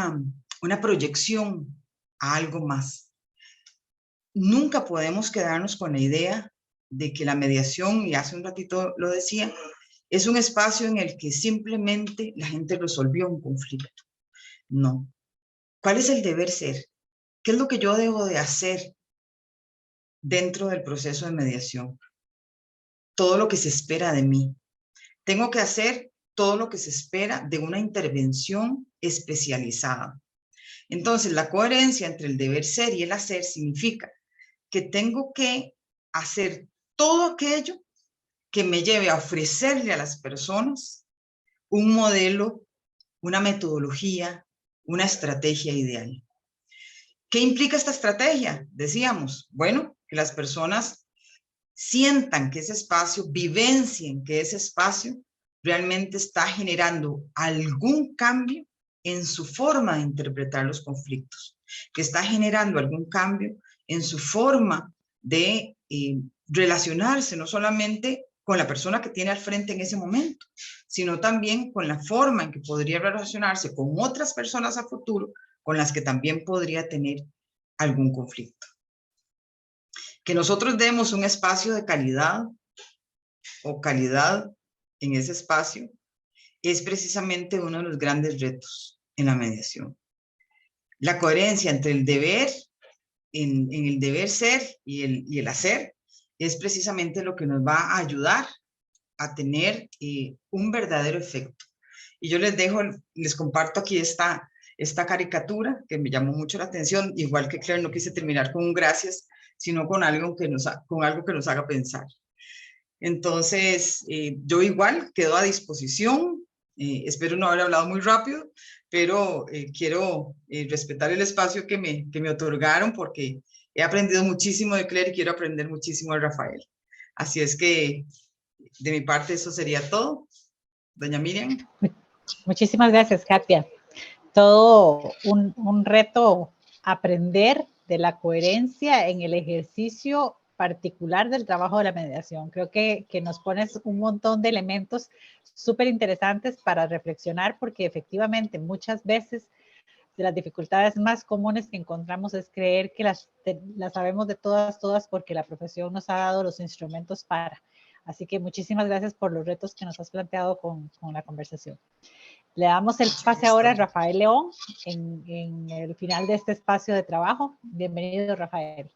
proyección a algo más. Nunca podemos quedarnos con la idea de que la mediación, y hace un ratito lo decía, es un espacio en el que simplemente la gente resolvió un conflicto. No. ¿Cuál es el deber ser? ¿Qué es lo que yo debo de hacer dentro del proceso de mediación? Todo lo que se espera de mí. Tengo que hacer todo lo que se espera de una intervención especializada. Entonces, la coherencia entre el deber ser y el hacer significa que tengo que hacer todo aquello que me lleve a ofrecerle a las personas un modelo, una metodología, una estrategia ideal. ¿Qué implica esta estrategia? Decíamos, bueno, que las personas sientan que ese espacio, vivencien que ese espacio realmente está generando algún cambio en su forma de interpretar los conflictos, que está generando algún cambio en su forma de relacionarse, no solamente con la persona que tiene al frente en ese momento, sino también con la forma en que podría relacionarse con otras personas a futuro con las que también podría tener algún conflicto. Que nosotros demos un espacio de calidad o calidad en ese espacio es precisamente uno de los grandes retos en la mediación. La coherencia entre el deber, en el deber ser y el hacer, es precisamente lo que nos va a ayudar a tener un verdadero efecto. Y yo les comparto aquí esta caricatura que me llamó mucho la atención, igual que Claire, no quise terminar con un gracias, sino con algo que nos haga pensar. Entonces, yo igual quedo a disposición, espero no haber hablado muy rápido, pero quiero respetar el espacio que me otorgaron porque he aprendido muchísimo de Claire y quiero aprender muchísimo de Rafael. Así es que de mi parte eso sería todo. Doña Miriam. Muchísimas gracias, Katia. Todo un reto aprender de la coherencia en el ejercicio particular del trabajo de la mediación. Creo que nos pones un montón de elementos súper interesantes para reflexionar, porque efectivamente muchas veces de las dificultades más comunes que encontramos es creer que las sabemos de todas porque la profesión nos ha dado los instrumentos para. Así que muchísimas gracias por los retos que nos has planteado con la conversación. Le damos el pase ahora a Rafael León en el final de este espacio de trabajo. Bienvenido, Rafael.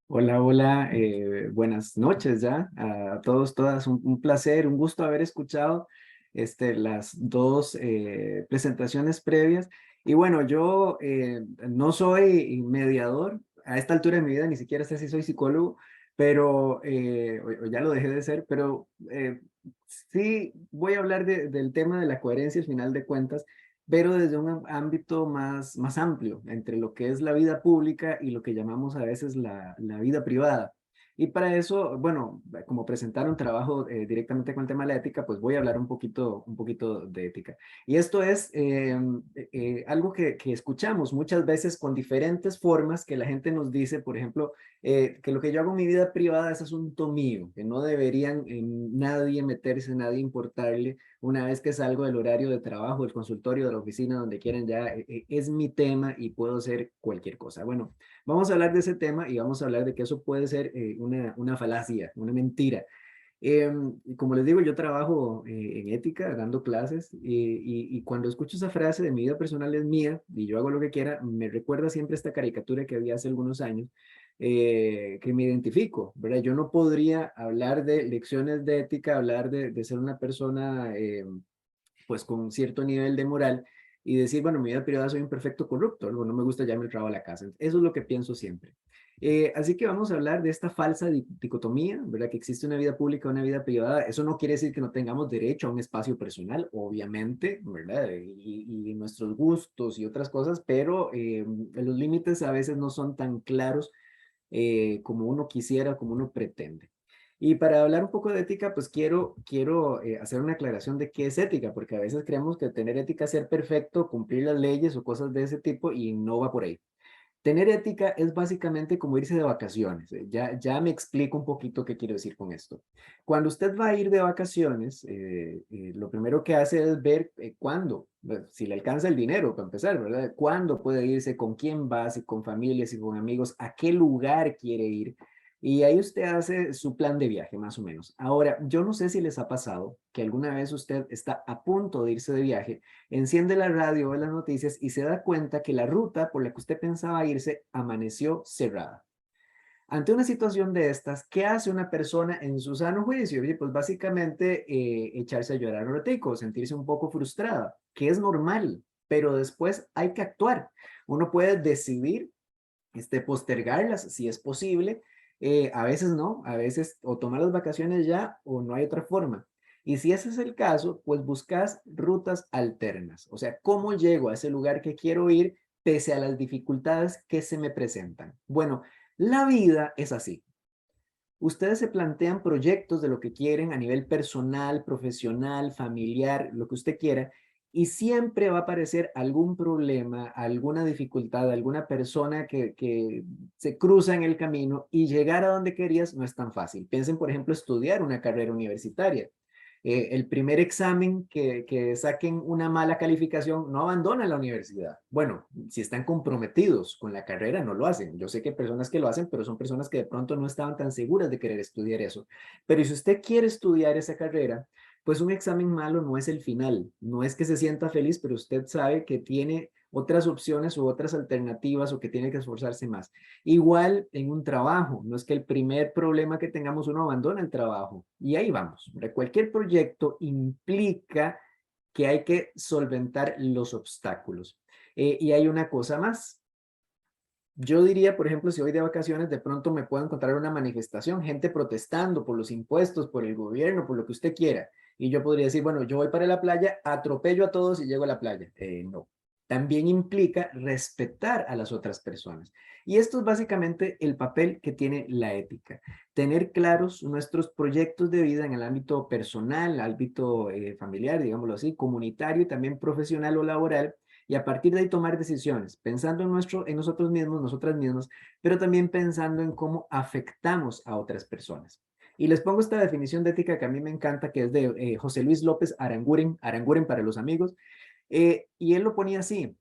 Hola, hola, buenas noches ya a todos, todas. Un placer, un gusto haber escuchado las dos presentaciones previas. Y bueno, yo no soy mediador, a esta altura de mi vida ni siquiera sé si soy psicólogo, pero o ya lo dejé de ser, pero sí voy a hablar del tema de la coherencia al final de cuentas, pero desde un ámbito más amplio, entre lo que es la vida pública y lo que llamamos a veces la vida privada. Y para eso, bueno, como presentaron trabajo directamente con el tema de la ética, pues voy a hablar un poquito de ética. Y esto es algo que escuchamos muchas veces con diferentes formas, que la gente nos dice, por ejemplo, que lo que yo hago en mi vida privada es asunto mío, que no deberían nadie meterse, nadie importarle. Una vez que salgo del horario de trabajo, del consultorio, de la oficina, donde quieran, ya es mi tema y puedo hacer cualquier cosa. Bueno, vamos a hablar de ese tema y vamos a hablar de que eso puede ser una falacia, una mentira. Y como les digo, yo trabajo en ética, dando clases, y cuando escucho esa frase de mi vida personal es mía y yo hago lo que quiera, me recuerda siempre esta caricatura que había hace algunos años, que me identifico, ¿verdad? Yo no podría hablar de lecciones de ética, hablar de ser una persona pues con cierto nivel de moral y decir, bueno, mi vida privada soy un perfecto corrupto, algo no me gusta, ya me trabajo a la casa. Eso es lo que pienso siempre. Así que vamos a hablar de esta falsa dicotomía, ¿verdad? Que existe una vida pública, una vida privada. Eso no quiere decir que no tengamos derecho a un espacio personal, obviamente, ¿verdad? Y nuestros gustos y otras cosas, pero los límites a veces no son tan claros como uno quisiera, como uno pretende. Y para hablar un poco de ética, pues quiero hacer una aclaración de qué es ética, porque a veces creemos que tener ética es ser perfecto, cumplir las leyes o cosas de ese tipo y no va por ahí. Tener ética es básicamente como irse de vacaciones. Ya me explico un poquito qué quiero decir con esto. Cuando usted va a ir de vacaciones, lo primero que hace es ver cuándo, si le alcanza el dinero para empezar, ¿verdad? Cuándo puede irse, con quién va, si con familia, si con amigos, a qué lugar quiere ir. Y ahí usted hace su plan de viaje, más o menos. Ahora, yo no sé si les ha pasado que alguna vez usted está a punto de irse de viaje, enciende la radio o las noticias y se da cuenta que la ruta por la que usted pensaba irse amaneció cerrada. Ante una situación de estas, ¿qué hace una persona en su sano juicio? Oye, pues básicamente echarse a llorar un ratico, sentirse un poco frustrada, que es normal, pero después hay que actuar. Uno puede decidir postergarlas si es posible, a veces no, a veces o tomar las vacaciones ya o no hay otra forma. Y si ese es el caso, pues buscas rutas alternas. O sea, ¿cómo llego a ese lugar que quiero ir pese a las dificultades que se me presentan? Bueno, la vida es así. Ustedes se plantean proyectos de lo que quieren a nivel personal, profesional, familiar, lo que usted quiera, y siempre va a aparecer algún problema, alguna dificultad, alguna persona que se cruza en el camino y llegar a donde querías no es tan fácil. Piensen, por ejemplo, estudiar una carrera universitaria. El primer examen que saquen una mala calificación, no abandonan la universidad. Bueno, si están comprometidos con la carrera, no lo hacen. Yo sé que hay personas que lo hacen, pero son personas que de pronto no estaban tan seguras de querer estudiar eso. Pero si usted quiere estudiar esa carrera, pues un examen malo no es el final. No es que se sienta feliz, pero usted sabe que tiene otras opciones u otras alternativas o que tiene que esforzarse más. Igual en un trabajo, no es que el primer problema que tengamos uno abandona el trabajo y ahí vamos. Cualquier proyecto implica que hay que solventar los obstáculos. Y hay una cosa más. Yo diría, por ejemplo, si voy de vacaciones, de pronto me puedo encontrar una manifestación, gente protestando por los impuestos, por el gobierno, por lo que usted quiera. Y yo podría decir, bueno, yo voy para la playa, atropello a todos y llego a la playa. No. También implica respetar a las otras personas. Y esto es básicamente el papel que tiene la ética. Tener claros nuestros proyectos de vida en el ámbito personal, ámbito familiar, digámoslo así, comunitario y también profesional o laboral, y a partir de ahí tomar decisiones, pensando en nosotros mismos, nosotras mismas, pero también pensando en cómo afectamos a otras personas. Y les pongo esta definición de ética que a mí me encanta, que es de José Luis López Aranguren, Aranguren para los amigos, y él lo ponía así.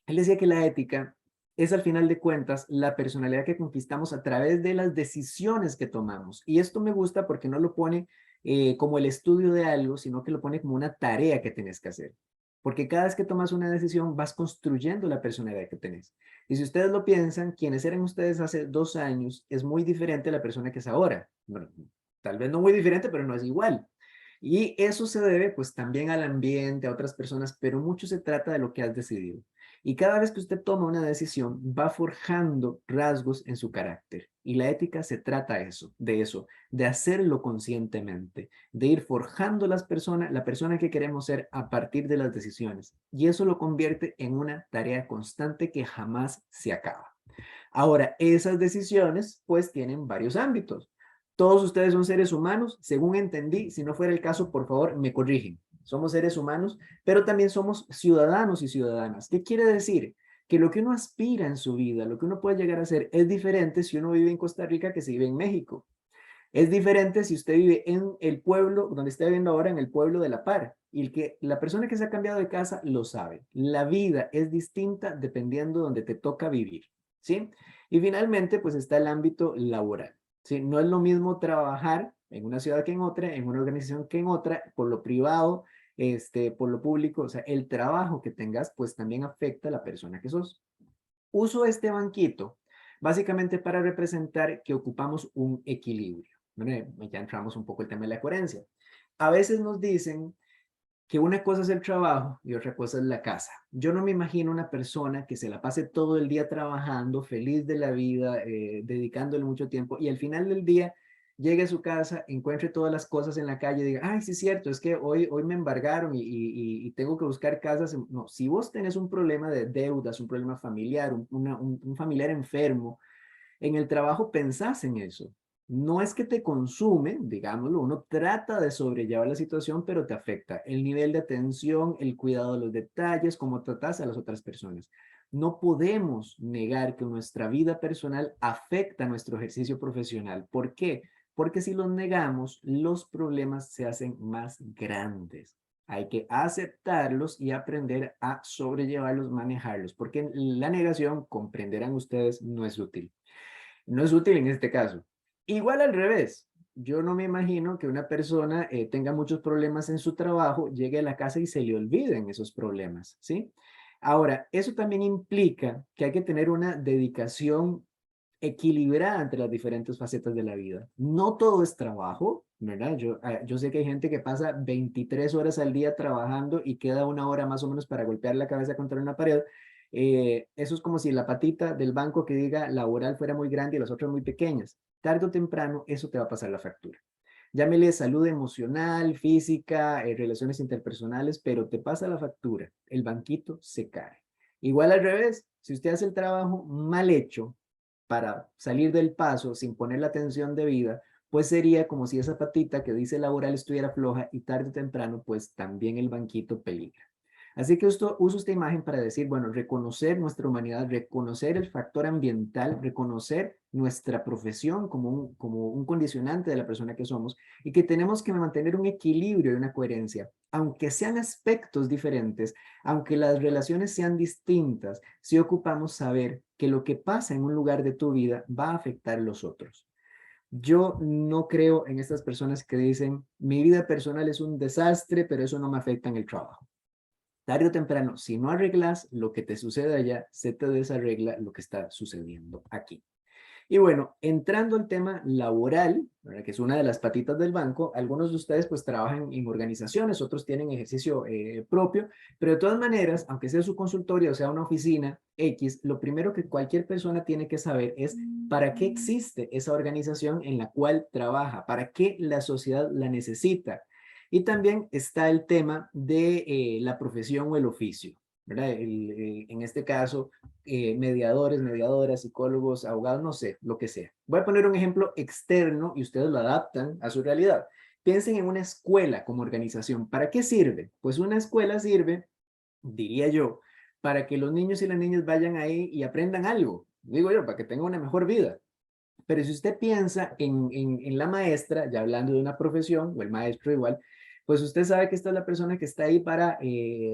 Él decía que la ética es al final de cuentas la personalidad que conquistamos a través de las decisiones que tomamos. Y esto me gusta porque no lo pone como el estudio de algo, sino que lo pone como una tarea que tienes que hacer. Porque cada vez que tomas una decisión vas construyendo la personalidad que tenés. Y si ustedes lo piensan, quienes eran ustedes hace 2 años es muy diferente a la persona que es ahora. Bueno, tal vez no muy diferente, pero no es igual. Y eso se debe pues también al ambiente, a otras personas, pero mucho se trata de lo que has decidido. Y cada vez que usted toma una decisión, va forjando rasgos en su carácter. Y la ética se trata de eso, de hacerlo conscientemente, de ir forjando la persona que queremos ser a partir de las decisiones. Y eso lo convierte en una tarea constante que jamás se acaba. Ahora, esas decisiones pues tienen varios ámbitos. Todos ustedes son seres humanos, según entendí. Si no fuera el caso, por favor, me corrigen. Somos seres humanos, pero también somos ciudadanos y ciudadanas. ¿Qué quiere decir? Que lo que uno aspira en su vida, lo que uno puede llegar a ser, es diferente si uno vive en Costa Rica que si vive en México. Es diferente si usted vive en el pueblo, donde está viviendo ahora, en el pueblo de La Par. Y la persona que se ha cambiado de casa lo sabe. La vida es distinta dependiendo de donde te toca vivir, ¿sí? Y finalmente, pues está el ámbito laboral, ¿sí? No es lo mismo trabajar en una ciudad que en otra, en una organización que en otra, por lo privado, por lo público, o sea, el trabajo que tengas, pues también afecta a la persona que sos. Uso este banquito básicamente para representar que ocupamos un equilibrio. Bueno, ya entramos un poco el tema de la coherencia. A veces nos dicen que una cosa es el trabajo y otra cosa es la casa. Yo no me imagino una persona que se la pase todo el día trabajando, feliz de la vida, dedicándole mucho tiempo y al final del día llegue a su casa, encuentre todas las cosas en la calle y diga, ay, sí es cierto, es que hoy me embargaron y tengo que buscar casas. No, si vos tenés un problema de deudas, un problema familiar, un familiar enfermo, en el trabajo pensás en eso. No es que te consume, digámoslo, uno trata de sobrellevar la situación, pero te afecta el nivel de atención, el cuidado de los detalles, cómo tratas a las otras personas. No podemos negar que nuestra vida personal afecta nuestro ejercicio profesional. ¿Por qué? Porque si los negamos, los problemas se hacen más grandes. Hay que aceptarlos y aprender a sobrellevarlos, manejarlos, porque la negación, comprenderán ustedes, no es útil. No es útil en este caso. Igual al revés. Yo no me imagino que una persona tenga muchos problemas en su trabajo, llegue a la casa y se le olviden esos problemas, ¿sí? Ahora, eso también implica que hay que tener una dedicación equilibrada entre las diferentes facetas de la vida. No todo es trabajo, ¿verdad? Yo sé que hay gente que pasa 23 horas al día trabajando y queda una hora más o menos para golpear la cabeza contra una pared. Eso es como si la patita del banco que diga laboral fuera muy grande y las otras muy pequeñas. Tarde o temprano eso te va a pasar la factura. Llámele salud emocional, física, relaciones interpersonales, pero te pasa la factura. El banquito se cae. Igual al revés, si usted hace el trabajo mal hecho para salir del paso sin poner la atención debida, pues sería como si esa patita que dice laboral estuviera floja y tarde o temprano, pues también el banquito peligra. Así que uso esta imagen para decir, bueno, reconocer nuestra humanidad, reconocer el factor ambiental, reconocer nuestra profesión como un condicionante de la persona que somos y que tenemos que mantener un equilibrio y una coherencia. Aunque sean aspectos diferentes, aunque las relaciones sean distintas, si ocupamos saber que lo que pasa en un lugar de tu vida va a afectar a los otros. Yo no creo en estas personas que dicen, mi vida personal es un desastre, pero eso no me afecta en el trabajo. Tarde o temprano, si no arreglas lo que te sucede allá, se te desarregla lo que está sucediendo aquí. Y bueno, entrando al tema laboral, ¿verdad? Que es una de las patitas del banco, algunos de ustedes pues trabajan en organizaciones, otros tienen ejercicio propio, pero de todas maneras, aunque sea su consultorio o sea una oficina X, lo primero que cualquier persona tiene que saber es para qué existe esa organización en la cual trabaja, para qué la sociedad la necesita. Y también está el tema de la profesión o el oficio, ¿verdad? En este caso, mediadores, mediadoras, psicólogos, abogados, no sé, lo que sea. Voy a poner un ejemplo externo y ustedes lo adaptan a su realidad. Piensen en una escuela como organización. ¿Para qué sirve? Pues una escuela sirve, diría yo, para que los niños y las niñas vayan ahí y aprendan algo. Digo yo, para que tengan una mejor vida. Pero si usted piensa en la maestra, ya hablando de una profesión, o el maestro igual, pues usted sabe que esta es la persona que está ahí para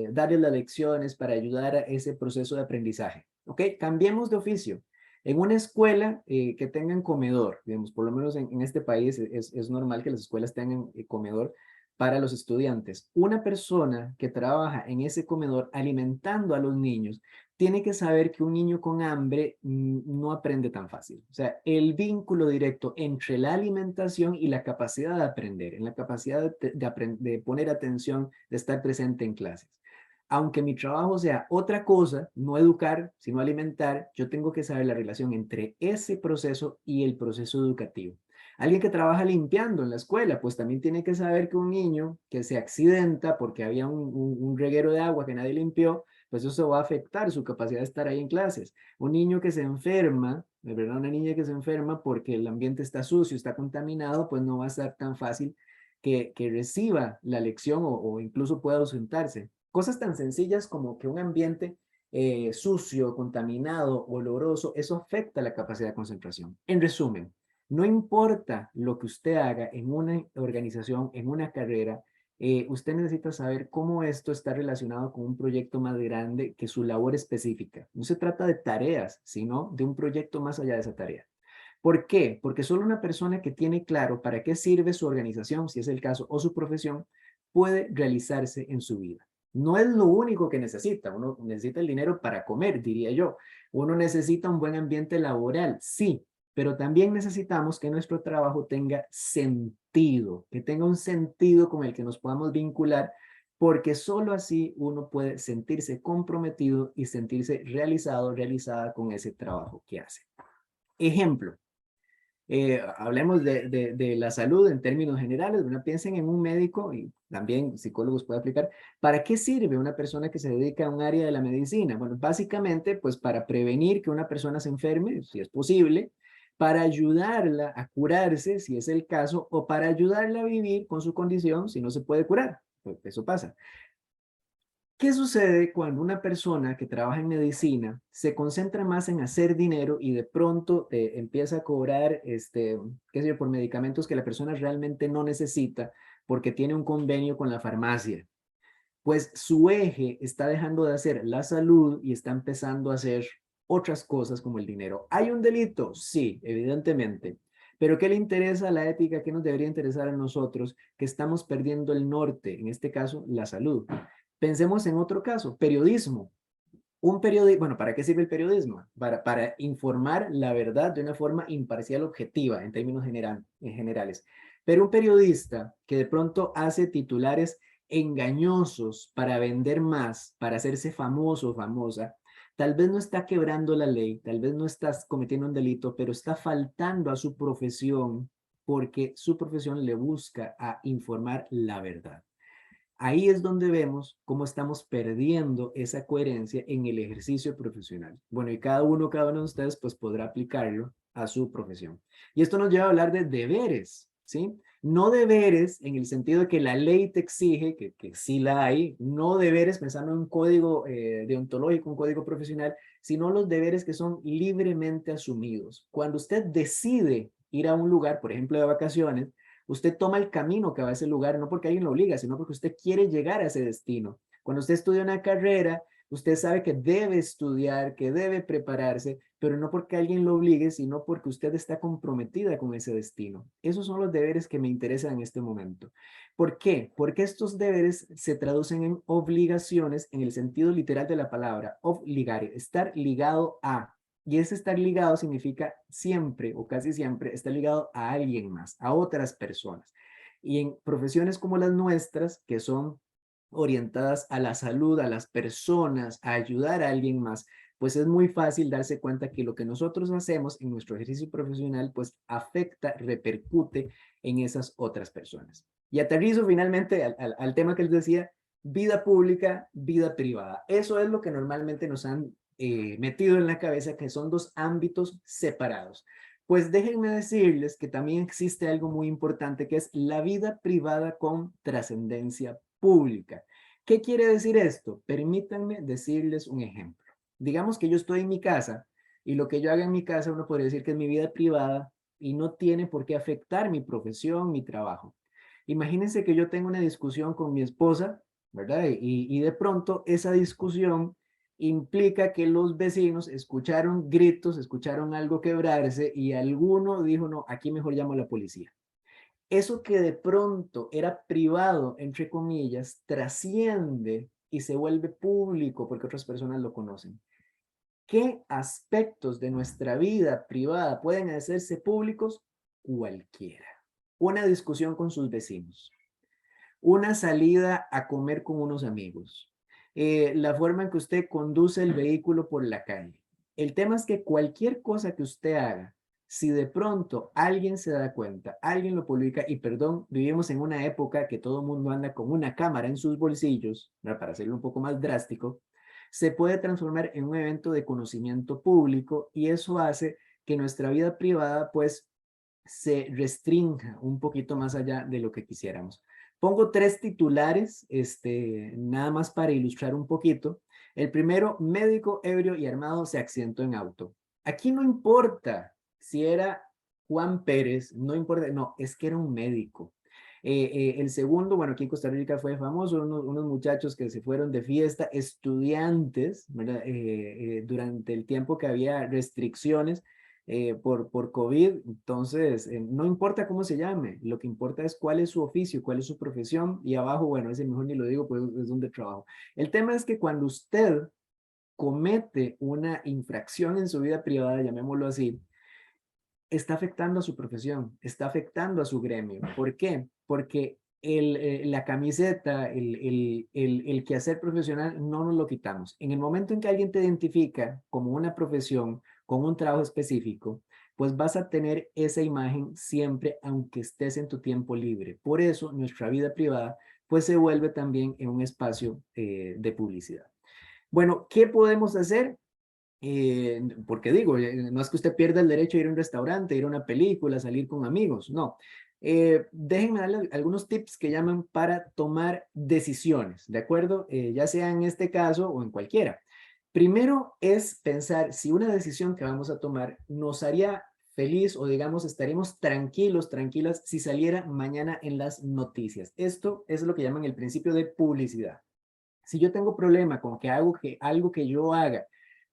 darle las lecciones, para ayudar a ese proceso de aprendizaje. ¿Ok? Cambiemos de oficio. En una escuela que tengan comedor, digamos, por lo menos en este país es normal que las escuelas tengan comedor para los estudiantes. Una persona que trabaja en ese comedor alimentando a los niños tiene que saber que un niño con hambre no aprende tan fácil. O sea, el vínculo directo entre la alimentación y la capacidad de aprender, en la capacidad de poner atención, de estar presente en clases. Aunque mi trabajo sea otra cosa, no educar, sino alimentar, yo tengo que saber la relación entre ese proceso y el proceso educativo. Alguien que trabaja limpiando en la escuela, pues también tiene que saber que un niño que se accidenta porque había un reguero de agua que nadie limpió, pues eso va a afectar su capacidad de estar ahí en clases. Un niño que se enferma, de verdad, una niña que se enferma porque el ambiente está sucio, está contaminado, pues no va a ser tan fácil que reciba la lección o incluso pueda ausentarse. Cosas tan sencillas como que un ambiente sucio, contaminado, oloroso, eso afecta la capacidad de concentración. En resumen, no importa lo que usted haga en una organización, en una carrera, usted necesita saber cómo esto está relacionado con un proyecto más grande que su labor específica. No se trata de tareas, sino de un proyecto más allá de esa tarea. ¿Por qué? Porque solo una persona que tiene claro para qué sirve su organización, si es el caso, o su profesión, puede realizarse en su vida. No es lo único que necesita. Uno necesita el dinero para comer, diría yo. Uno necesita un buen ambiente laboral, sí, pero también necesitamos que nuestro trabajo tenga sentido, que tenga un sentido con el que nos podamos vincular, porque solo así uno puede sentirse comprometido y sentirse realizado, realizada con ese trabajo que hace. Ejemplo, hablemos de la salud en términos generales. Bueno, piensen en un médico, y también psicólogos pueden aplicar. ¿Para qué sirve una persona que se dedica a un área de la medicina? Bueno, básicamente, pues para prevenir que una persona se enferme, si es posible, para ayudarla a curarse, si es el caso, o para ayudarla a vivir con su condición, si no se puede curar. Pues eso pasa. ¿Qué sucede cuando una persona que trabaja en medicina se concentra más en hacer dinero y de pronto empieza a cobrar, qué sé yo, por medicamentos que la persona realmente no necesita porque tiene un convenio con la farmacia? Pues su eje está dejando de hacer la salud y está empezando a hacer otras cosas como el dinero. ¿Hay un delito? Sí, evidentemente. Pero ¿qué le interesa a la ética? ¿Qué nos debería interesar a nosotros? Que estamos perdiendo el norte, en este caso, la salud. Pensemos en otro caso, periodismo. Un periodismo, bueno, ¿para qué sirve el periodismo? Para informar la verdad de una forma imparcial, objetiva, en términos generales. Pero un periodista que de pronto hace titulares engañosos para vender más, para hacerse famoso o famosa, tal vez no está quebrando la ley, tal vez no está cometiendo un delito, pero está faltando a su profesión porque su profesión le busca a informar la verdad. Ahí es donde vemos cómo estamos perdiendo esa coherencia en el ejercicio profesional. Bueno, y cada uno de ustedes pues podrá aplicarlo a su profesión. Y esto nos lleva a hablar de deberes, ¿sí? No deberes en el sentido de que la ley te exige, que sí la hay, no deberes pensando en un código deontológico, un código profesional, sino los deberes que son libremente asumidos. Cuando usted decide ir a un lugar, por ejemplo, de vacaciones, usted toma el camino que va a ese lugar, no porque alguien lo obliga, sino porque usted quiere llegar a ese destino. Cuando usted estudia una carrera, usted sabe que debe estudiar, que debe prepararse, pero no porque alguien lo obligue, sino porque usted está comprometida con ese destino. Esos son los deberes que me interesan en este momento. ¿Por qué? Porque estos deberes se traducen en obligaciones en el sentido literal de la palabra, obligar, estar ligado a. Y ese estar ligado significa siempre o casi siempre estar ligado a alguien más, a otras personas. Y en profesiones como las nuestras, que son orientadas a la salud, a las personas, a ayudar a alguien más, pues es muy fácil darse cuenta que lo que nosotros hacemos en nuestro ejercicio profesional, pues afecta, repercute en esas otras personas. Y aterrizo finalmente al tema que les decía, vida pública, vida privada. Eso es lo que normalmente nos han metido en la cabeza, que son dos ámbitos separados. Pues déjenme decirles que también existe algo muy importante, que es la vida privada con trascendencia pública. ¿Qué quiere decir esto? Permítanme decirles un ejemplo. Digamos que yo estoy en mi casa y lo que yo haga en mi casa uno podría decir que es mi vida privada y no tiene por qué afectar mi profesión, mi trabajo. Imagínense que yo tengo una discusión con mi esposa, ¿verdad? Y de pronto esa discusión implica que los vecinos escucharon gritos, escucharon algo quebrarse y alguno dijo, no, aquí mejor llamo a la policía. Eso que de pronto era privado, entre comillas, trasciende y se vuelve público porque otras personas lo conocen. ¿Qué aspectos de nuestra vida privada pueden hacerse públicos? Cualquiera. Una discusión con sus vecinos, una salida a comer con unos amigos, la forma en que usted conduce el vehículo por la calle. El tema es que cualquier cosa que usted haga, si de pronto alguien se da cuenta, alguien lo publica, y perdón, vivimos en una época que todo el mundo anda con una cámara en sus bolsillos, ¿no? Para hacerlo un poco más drástico, se puede transformar en un evento de conocimiento público y eso hace que nuestra vida privada pues se restrinja un poquito más allá de lo que quisiéramos. Pongo 3 titulares, nada más para ilustrar un poquito. El primero, médico ebrio y armado se accidentó en auto. Aquí no importa si era Juan Pérez, no importa, no, es que era un médico. El segundo, bueno, aquí en Costa Rica fue famoso, unos muchachos que se fueron de fiesta, estudiantes, ¿verdad? Durante el tiempo que había restricciones, por COVID. Entonces, no importa cómo se llame, lo que importa es cuál es su oficio, cuál es su profesión, y abajo, bueno, ese mejor ni lo digo, pues es donde trabajo. El tema es que cuando usted comete una infracción en su vida privada, llamémoslo así, está afectando a su profesión, está afectando a su gremio. ¿Por qué? Porque la camiseta, el quehacer profesional, no nos lo quitamos. En el momento en que alguien te identifica como una profesión, con un trabajo específico, pues vas a tener esa imagen siempre, aunque estés en tu tiempo libre. Por eso, nuestra vida privada, pues se vuelve también en un espacio de publicidad. Bueno, ¿qué podemos hacer? Porque digo, no es que usted pierda el derecho a ir a un restaurante, ir a una película, salir con amigos, no. Déjenme darle algunos tips que llaman para tomar decisiones, ¿de acuerdo? Ya sea en este caso o en cualquiera. Primero es pensar si una decisión que vamos a tomar nos haría feliz o digamos estaríamos tranquilos, tranquilas si saliera mañana en las noticias. Esto es lo que llaman el principio de publicidad. Si yo tengo problema con que algo que yo haga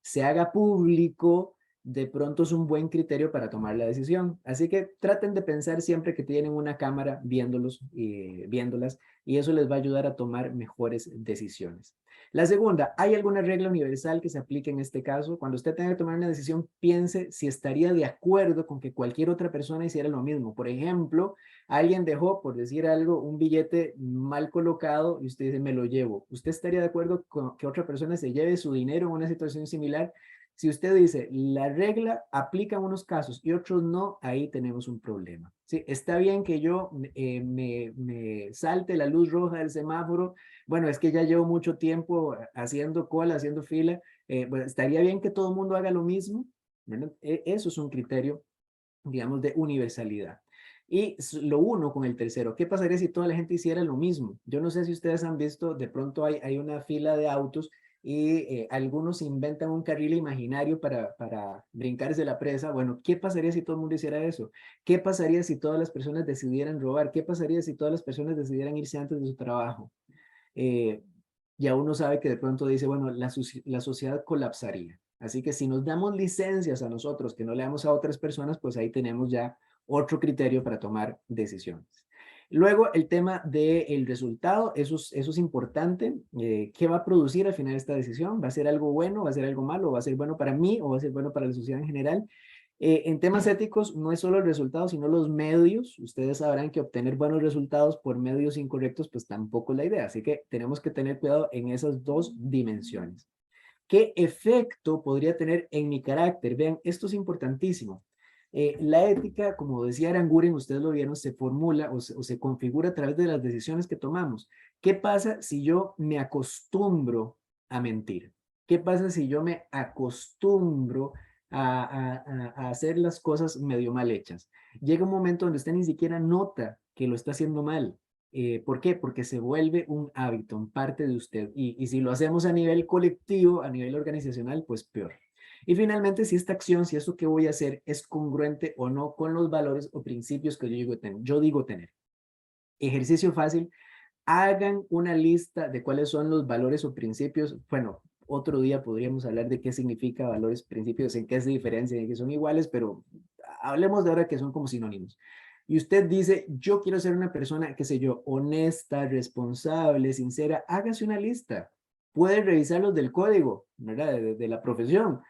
se haga público, de pronto es un buen criterio para tomar la decisión. Así que traten de pensar siempre que tienen una cámara viéndolas, y eso les va a ayudar a tomar mejores decisiones. La segunda, ¿hay alguna regla universal que se aplique en este caso? Cuando usted tenga que tomar una decisión, piense si estaría de acuerdo con que cualquier otra persona hiciera lo mismo. Por ejemplo, alguien dejó, por decir algo, un billete mal colocado y usted dice, me lo llevo. ¿Usted estaría de acuerdo con que otra persona se lleve su dinero en una situación similar? Si usted dice, la regla aplica en unos casos y otros no, ahí tenemos un problema. ¿Sí? Está bien que yo me salte la luz roja del semáforo. Bueno, es que ya llevo mucho tiempo haciendo cola, haciendo fila. Bueno, estaría bien que todo el mundo haga lo mismo, ¿verdad? Eso es un criterio, digamos, de universalidad. Y lo uno con el tercero, ¿qué pasaría si toda la gente hiciera lo mismo? Yo no sé si ustedes han visto, de pronto hay una fila de autos y algunos inventan un carril imaginario para brincarse la presa. Bueno, ¿qué pasaría si todo el mundo hiciera eso? ¿Qué pasaría si todas las personas decidieran robar? ¿Qué pasaría si todas las personas decidieran irse antes de su trabajo? Ya uno sabe que de pronto dice, bueno, la sociedad colapsaría. Así que si nos damos licencias a nosotros que no le damos a otras personas, pues ahí tenemos ya otro criterio para tomar decisiones. Luego, el tema del resultado, eso es importante. ¿Qué va a producir al final esta decisión? ¿Va a ser algo bueno? ¿Va a ser algo malo? ¿Va a ser bueno para mí o va a ser bueno para la sociedad en general? En temas éticos no es solo el resultado, sino los medios. Ustedes sabrán que obtener buenos resultados por medios incorrectos, pues tampoco es la idea. Así que tenemos que tener cuidado en esas dos dimensiones. ¿Qué efecto podría tener en mi carácter? Vean, esto es importantísimo. La ética, como decía Aranguren, ustedes lo vieron, se formula o se configura a través de las decisiones que tomamos. ¿Qué pasa si yo me acostumbro a mentir? ¿Qué pasa si yo me acostumbro a hacer las cosas medio mal hechas? Llega un momento donde usted ni siquiera nota que lo está haciendo mal. ¿Por qué? Porque se vuelve un hábito, un parte de usted. Y si lo hacemos a nivel colectivo, a nivel organizacional, pues peor. Y finalmente, si esta acción, si eso que voy a hacer es congruente o no con los valores o principios que yo digo tener. Ejercicio fácil, hagan una lista de cuáles son los valores o principios. Bueno, otro día podríamos hablar de qué significa valores, principios, en qué se diferencian, en qué son iguales, pero hablemos de ahora que son como sinónimos. Y usted dice, yo quiero ser una persona, qué sé yo, honesta, responsable, sincera, hágase una lista. Puede revisar los del código, ¿verdad? De la profesión.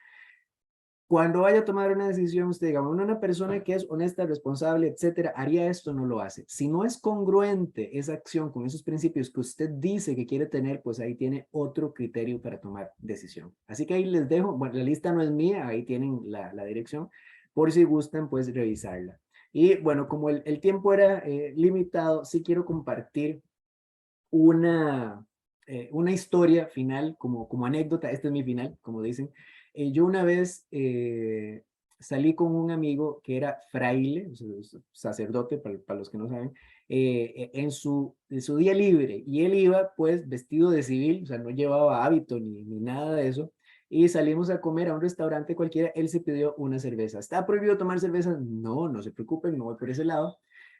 Cuando vaya a tomar una decisión, usted diga, bueno, una persona que es honesta, responsable, etcétera, haría esto, no lo hace. Si no es congruente esa acción con esos principios que usted dice que quiere tener, pues ahí tiene otro criterio para tomar decisión. Así que ahí les dejo, bueno, la lista no es mía, ahí tienen la dirección, por si gustan, pues revisarla. Y bueno, como el tiempo era limitado, sí quiero compartir una historia final, como anécdota. Este es mi final, como dicen. Yo una vez salí con un amigo que era fraile, o sea, sacerdote, para los que no saben, en su día libre, y él iba pues vestido de civil, o sea, no llevaba hábito ni nada de eso, y salimos a comer a un restaurante cualquiera. Él se pidió una cerveza. ¿Está prohibido tomar cerveza? No, no se preocupen, no voy por ese lado.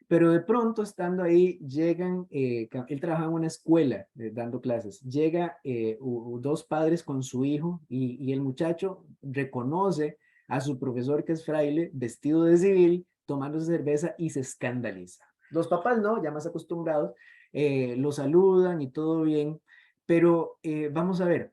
Pero de pronto, estando ahí, llegan, él trabaja en una escuela dando clases, llega dos padres con su hijo, y el muchacho reconoce a su profesor que es fraile, vestido de civil, tomando cerveza y se escandaliza. Los papás no, ya más acostumbrados, lo saludan y todo bien, pero vamos a ver,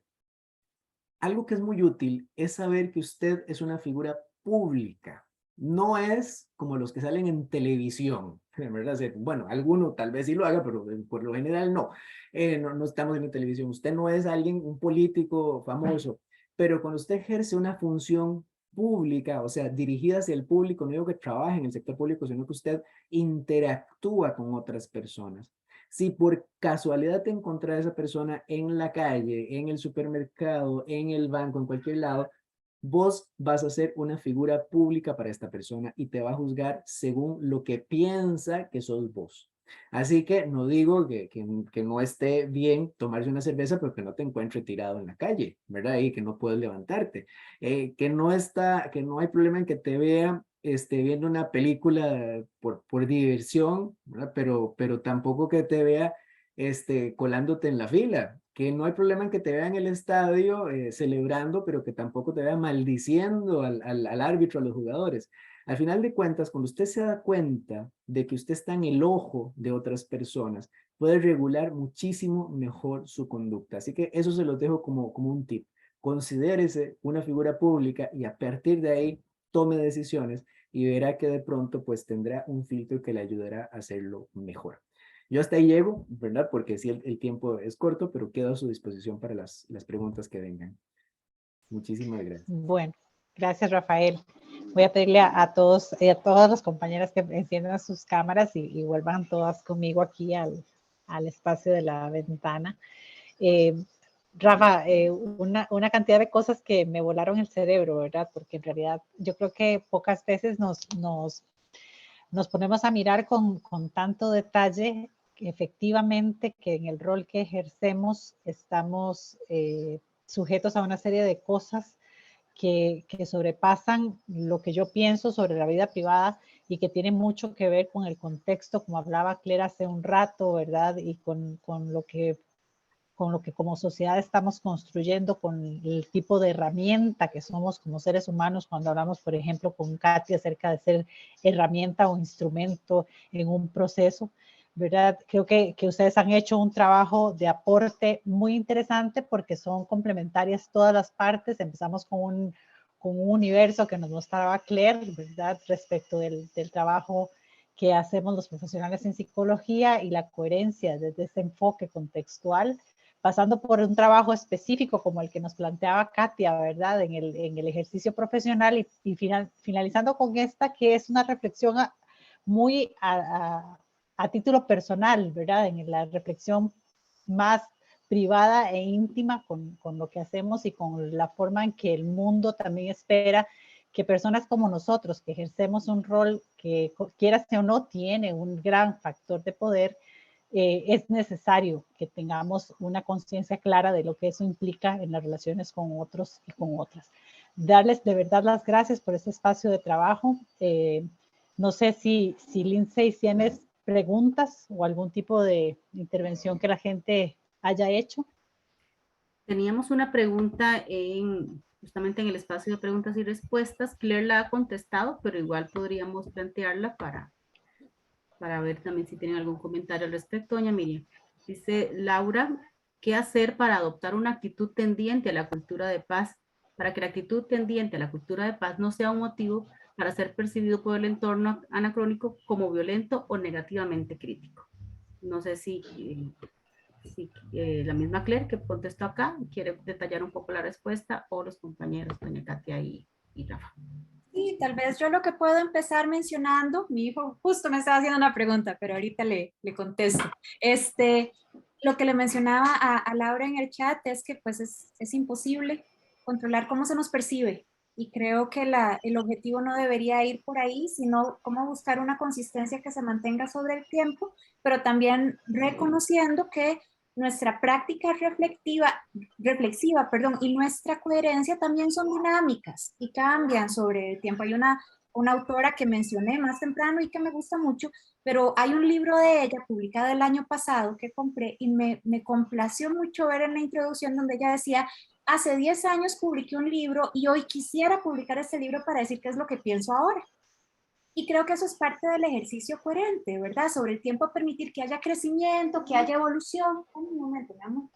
algo que es muy útil es saber que usted es una figura pública. No es como los que salen en televisión, ¿verdad? Bueno, alguno tal vez sí lo haga, pero por lo general no. No estamos en televisión. Usted no es alguien, un político famoso, pero cuando usted ejerce una función pública, o sea, dirigida hacia el público, no digo que trabaje en el sector público, sino que usted interactúa con otras personas. Si por casualidad te encuentras a esa persona en la calle, en el supermercado, en el banco, en cualquier lado, vos vas a ser una figura pública para esta persona y te va a juzgar según lo que piensa que sos vos. Así que no digo que no esté bien tomarse una cerveza porque no te encuentre tirado en la calle, ¿verdad? Y que no puedes levantarte. Que no hay problema en que te vea viendo una película por diversión, ¿verdad? Pero tampoco que te vea colándote en la fila, que no hay problema en que te vea en el estadio celebrando, pero que tampoco te vea maldiciendo al árbitro, a los jugadores. Al final de cuentas, cuando usted se da cuenta de que usted está en el ojo de otras personas, puede regular muchísimo mejor su conducta. Así que eso se los dejo como un tip. Considérese una figura pública y a partir de ahí tome decisiones y verá que de pronto pues tendrá un filtro que le ayudará a hacerlo mejor. Yo hasta ahí llego, ¿verdad? Porque sí, el tiempo es corto, pero quedo a su disposición para las preguntas que vengan. Muchísimas gracias. Bueno, gracias, Rafael. Voy a pedirle a todos y a todas las compañeras que enciendan sus cámaras y vuelvan todas conmigo aquí al espacio de la ventana. Rafa, una cantidad de cosas que me volaron el cerebro, ¿verdad? Porque en realidad yo creo que pocas veces nos ponemos a mirar con tanto detalle que efectivamente que en el rol que ejercemos estamos sujetos a una serie de cosas que sobrepasan lo que yo pienso sobre la vida privada y que tienen mucho que ver con el contexto, como hablaba Claire hace un rato, ¿verdad? Y con lo que como sociedad estamos construyendo, con el tipo de herramienta que somos como seres humanos, cuando hablamos, por ejemplo, con Katy acerca de ser herramienta o instrumento en un proceso, ¿verdad? Creo que ustedes han hecho un trabajo de aporte muy interesante porque son complementarias todas las partes. Empezamos con un universo que nos mostraba Claire, ¿verdad? Respecto del trabajo que hacemos los profesionales en psicología y la coherencia desde ese enfoque contextual, pasando por un trabajo específico como el que nos planteaba Katia, ¿verdad? En el ejercicio profesional y finalizando con esta que es una reflexión muy a título personal, ¿verdad? En la reflexión más privada e íntima con lo que hacemos y con la forma en que el mundo también espera que personas como nosotros, que ejercemos un rol que quiera o no tiene un gran factor de poder, es necesario que tengamos una conciencia clara de lo que eso implica en las relaciones con otros y con otras. Darles de verdad las gracias por este espacio de trabajo. No sé si Lindsay tienes preguntas o algún tipo de intervención que la gente haya hecho. Teníamos una pregunta justamente en el espacio de preguntas y respuestas. Claire la ha contestado, pero igual podríamos plantearla para ver también si tienen algún comentario al respecto. Doña Miriam, dice Laura, ¿qué hacer para adoptar una actitud tendiente a la cultura de paz? Para que la actitud tendiente a la cultura de paz no sea un motivo para ser percibido por el entorno anacrónico como violento o negativamente crítico. No sé si la misma Claire que contestó acá quiere detallar un poco la respuesta, o los compañeros, doña Katia y Rafa. Sí, tal vez yo lo que puedo empezar mencionando, mi hijo justo me estaba haciendo una pregunta, pero ahorita le contesto. Lo que le mencionaba a Laura en el chat es que pues es imposible controlar cómo se nos percibe, y creo que el objetivo no debería ir por ahí, sino cómo buscar una consistencia que se mantenga sobre el tiempo, pero también reconociendo que nuestra práctica reflexiva, y nuestra coherencia también son dinámicas y cambian sobre el tiempo. Hay una autora que mencioné más temprano y que me gusta mucho, pero hay un libro de ella publicado el año pasado que compré y me complació mucho ver en la introducción donde ella decía hace 10 años publiqué un libro y hoy quisiera publicar este libro para decir qué es lo que pienso ahora. Y creo que eso es parte del ejercicio coherente, ¿verdad? Sobre el tiempo permitir que haya crecimiento, que haya evolución. Un momento, mi amor.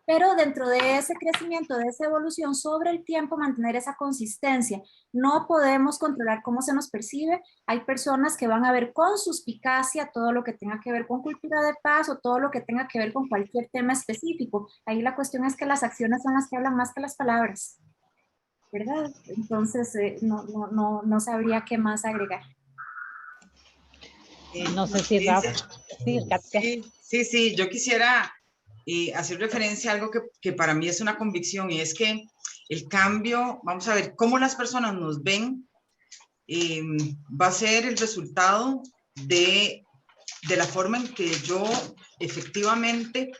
Pero dentro de ese crecimiento, de esa evolución, sobre el tiempo mantener esa consistencia. No podemos controlar cómo se nos percibe. Hay personas que van a ver con suspicacia todo lo que tenga que ver con cultura de paz o todo lo que tenga que ver con cualquier tema específico. Ahí la cuestión es que las acciones son las que hablan más que las palabras, ¿verdad? Entonces, no sabría qué más agregar. No sé si Rafa, sí, Katia. Sí, yo quisiera hacer referencia a algo que para mí es una convicción, y es que el cambio, vamos a ver, cómo las personas nos ven, va a ser el resultado de la forma en que yo efectivamente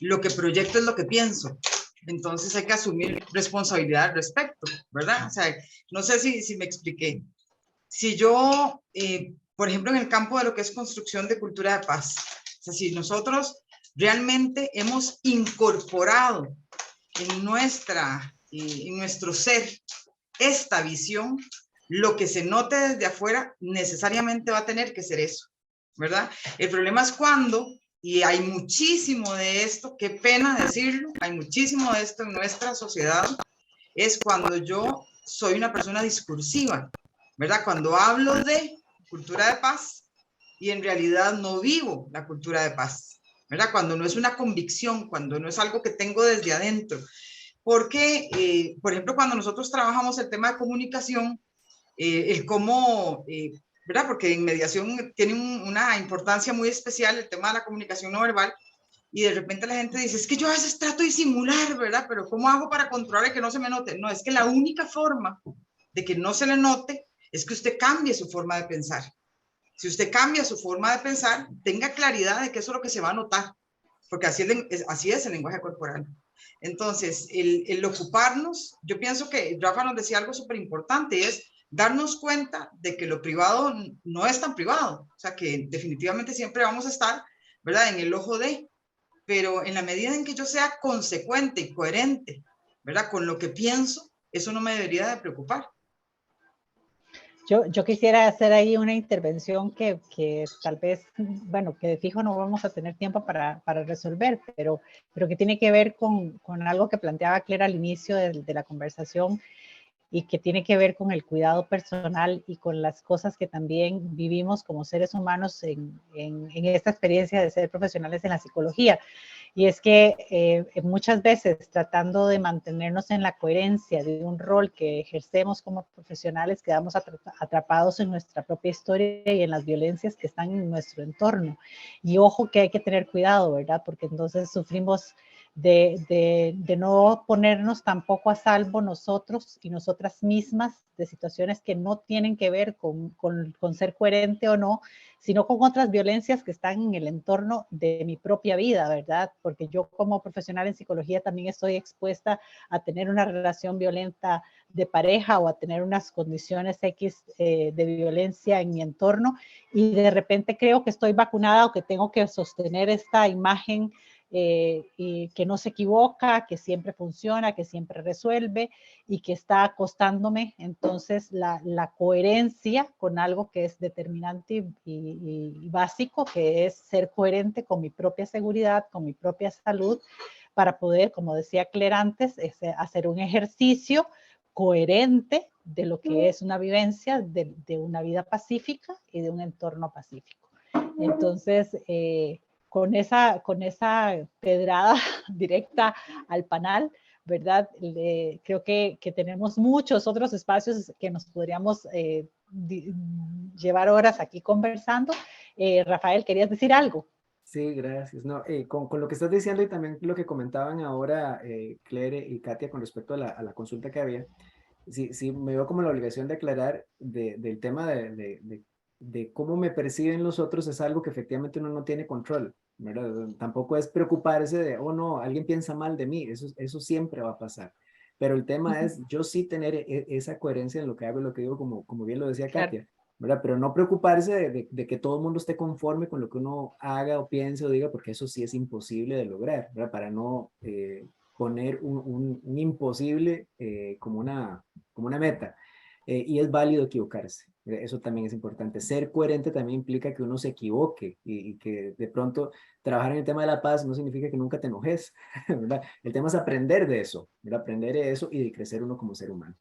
lo que proyecto es lo que pienso. Entonces hay que asumir responsabilidad al respecto, ¿verdad? O sea, no sé si me expliqué. Si yo, por ejemplo, en el campo de lo que es construcción de cultura de paz, o sea, si nosotros realmente hemos incorporado en nuestro ser esta visión, lo que se note desde afuera necesariamente va a tener que ser eso, ¿verdad? El problema es cuando, y hay muchísimo de esto, qué pena decirlo, hay muchísimo de esto en nuestra sociedad, es cuando yo soy una persona discursiva, ¿verdad? Cuando hablo de cultura de paz y en realidad no vivo la cultura de paz, ¿verdad? Cuando no es una convicción, cuando no es algo que tengo desde adentro. Porque, por ejemplo, cuando nosotros trabajamos el tema de comunicación, el cómo, ¿verdad? Porque en mediación tiene una importancia muy especial el tema de la comunicación no verbal, y de repente la gente dice, es que yo a veces trato de disimular, ¿verdad? Pero ¿cómo hago para controlar que no se me note? No, es que la única forma de que no se le note es que usted cambie su forma de pensar. Si usted cambia su forma de pensar, tenga claridad de que eso es lo que se va a notar, porque así es el lenguaje corporal. Entonces, el ocuparnos, yo pienso que Rafa nos decía algo súper importante, es darnos cuenta de que lo privado no es tan privado, o sea, que definitivamente siempre vamos a estar, ¿verdad?, en el ojo de, pero en la medida en que yo sea consecuente y coherente, ¿verdad?, con lo que pienso, eso no me debería de preocupar. Yo quisiera hacer ahí una intervención que tal vez, bueno, que de fijo no vamos a tener tiempo para resolver, pero que tiene que ver con algo que planteaba Claire al inicio de la conversación, y que tiene que ver con el cuidado personal y con las cosas que también vivimos como seres humanos en esta experiencia de ser profesionales en la psicología. Y es que muchas veces, tratando de mantenernos en la coherencia de un rol que ejercemos como profesionales, quedamos atrapados en nuestra propia historia y en las violencias que están en nuestro entorno. Y ojo que hay que tener cuidado, ¿verdad? Porque entonces sufrimos de no ponernos tampoco a salvo nosotros y nosotras mismas de situaciones que no tienen que ver con ser coherente o no, sino con otras violencias que están en el entorno de mi propia vida, ¿verdad? Porque yo como profesional en psicología también estoy expuesta a tener una relación violenta de pareja o a tener unas condiciones X de violencia en mi entorno, y de repente creo que estoy vacunada o que tengo que sostener esta imagen y que no se equivoca, que siempre funciona, que siempre resuelve y que está costándome entonces la coherencia con algo que es determinante y básico, que es ser coherente con mi propia seguridad, con mi propia salud, para poder, como decía Claire antes, hacer un ejercicio coherente de lo que es una vivencia de una vida pacífica y de un entorno pacífico. Entonces, con esa pedrada directa al panal, ¿verdad? Creo que tenemos muchos otros espacios que nos podríamos llevar horas aquí conversando. Rafael, ¿querías decir algo? Sí, gracias. No, con lo que estás diciendo y también lo que comentaban ahora Claire y Katia con respecto a la consulta que había, sí, me veo como la obligación de aclarar del tema de cómo me perciben los otros. Es algo que efectivamente uno no tiene control, ¿verdad? Tampoco es preocuparse de, oh no, alguien piensa mal de mí, eso siempre va a pasar. Pero el tema es yo sí tener esa coherencia en lo que hago y lo que digo, como bien lo decía Katia, ¿verdad? Pero no preocuparse de que todo el mundo esté conforme con lo que uno haga o piense o diga, porque eso sí es imposible de lograr, ¿verdad? Para no poner un imposible como una meta. Y es válido equivocarse. Eso también es importante. Ser coherente también implica que uno se equivoque y que de pronto trabajar en el tema de la paz no significa que nunca te enojes, ¿verdad? El tema es aprender de eso, ¿verdad? Aprender de eso y de crecer uno como ser humano.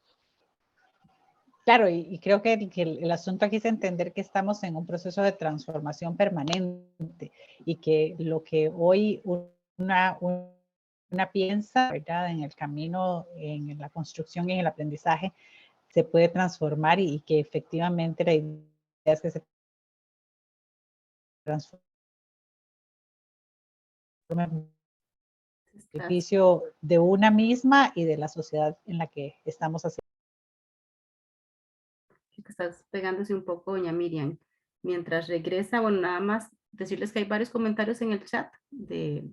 Claro, y creo que el asunto aquí es entender que estamos en un proceso de transformación permanente y que lo que hoy una piensa, ¿verdad? En el camino, en la construcción y en el aprendizaje, se puede transformar y que efectivamente la idea es que se transforme en beneficio de una misma y de la sociedad en la que estamos haciendo. Que estás pegándose un poco, doña Miriam. Mientras regresa, bueno, nada más decirles que hay varios comentarios en el chat de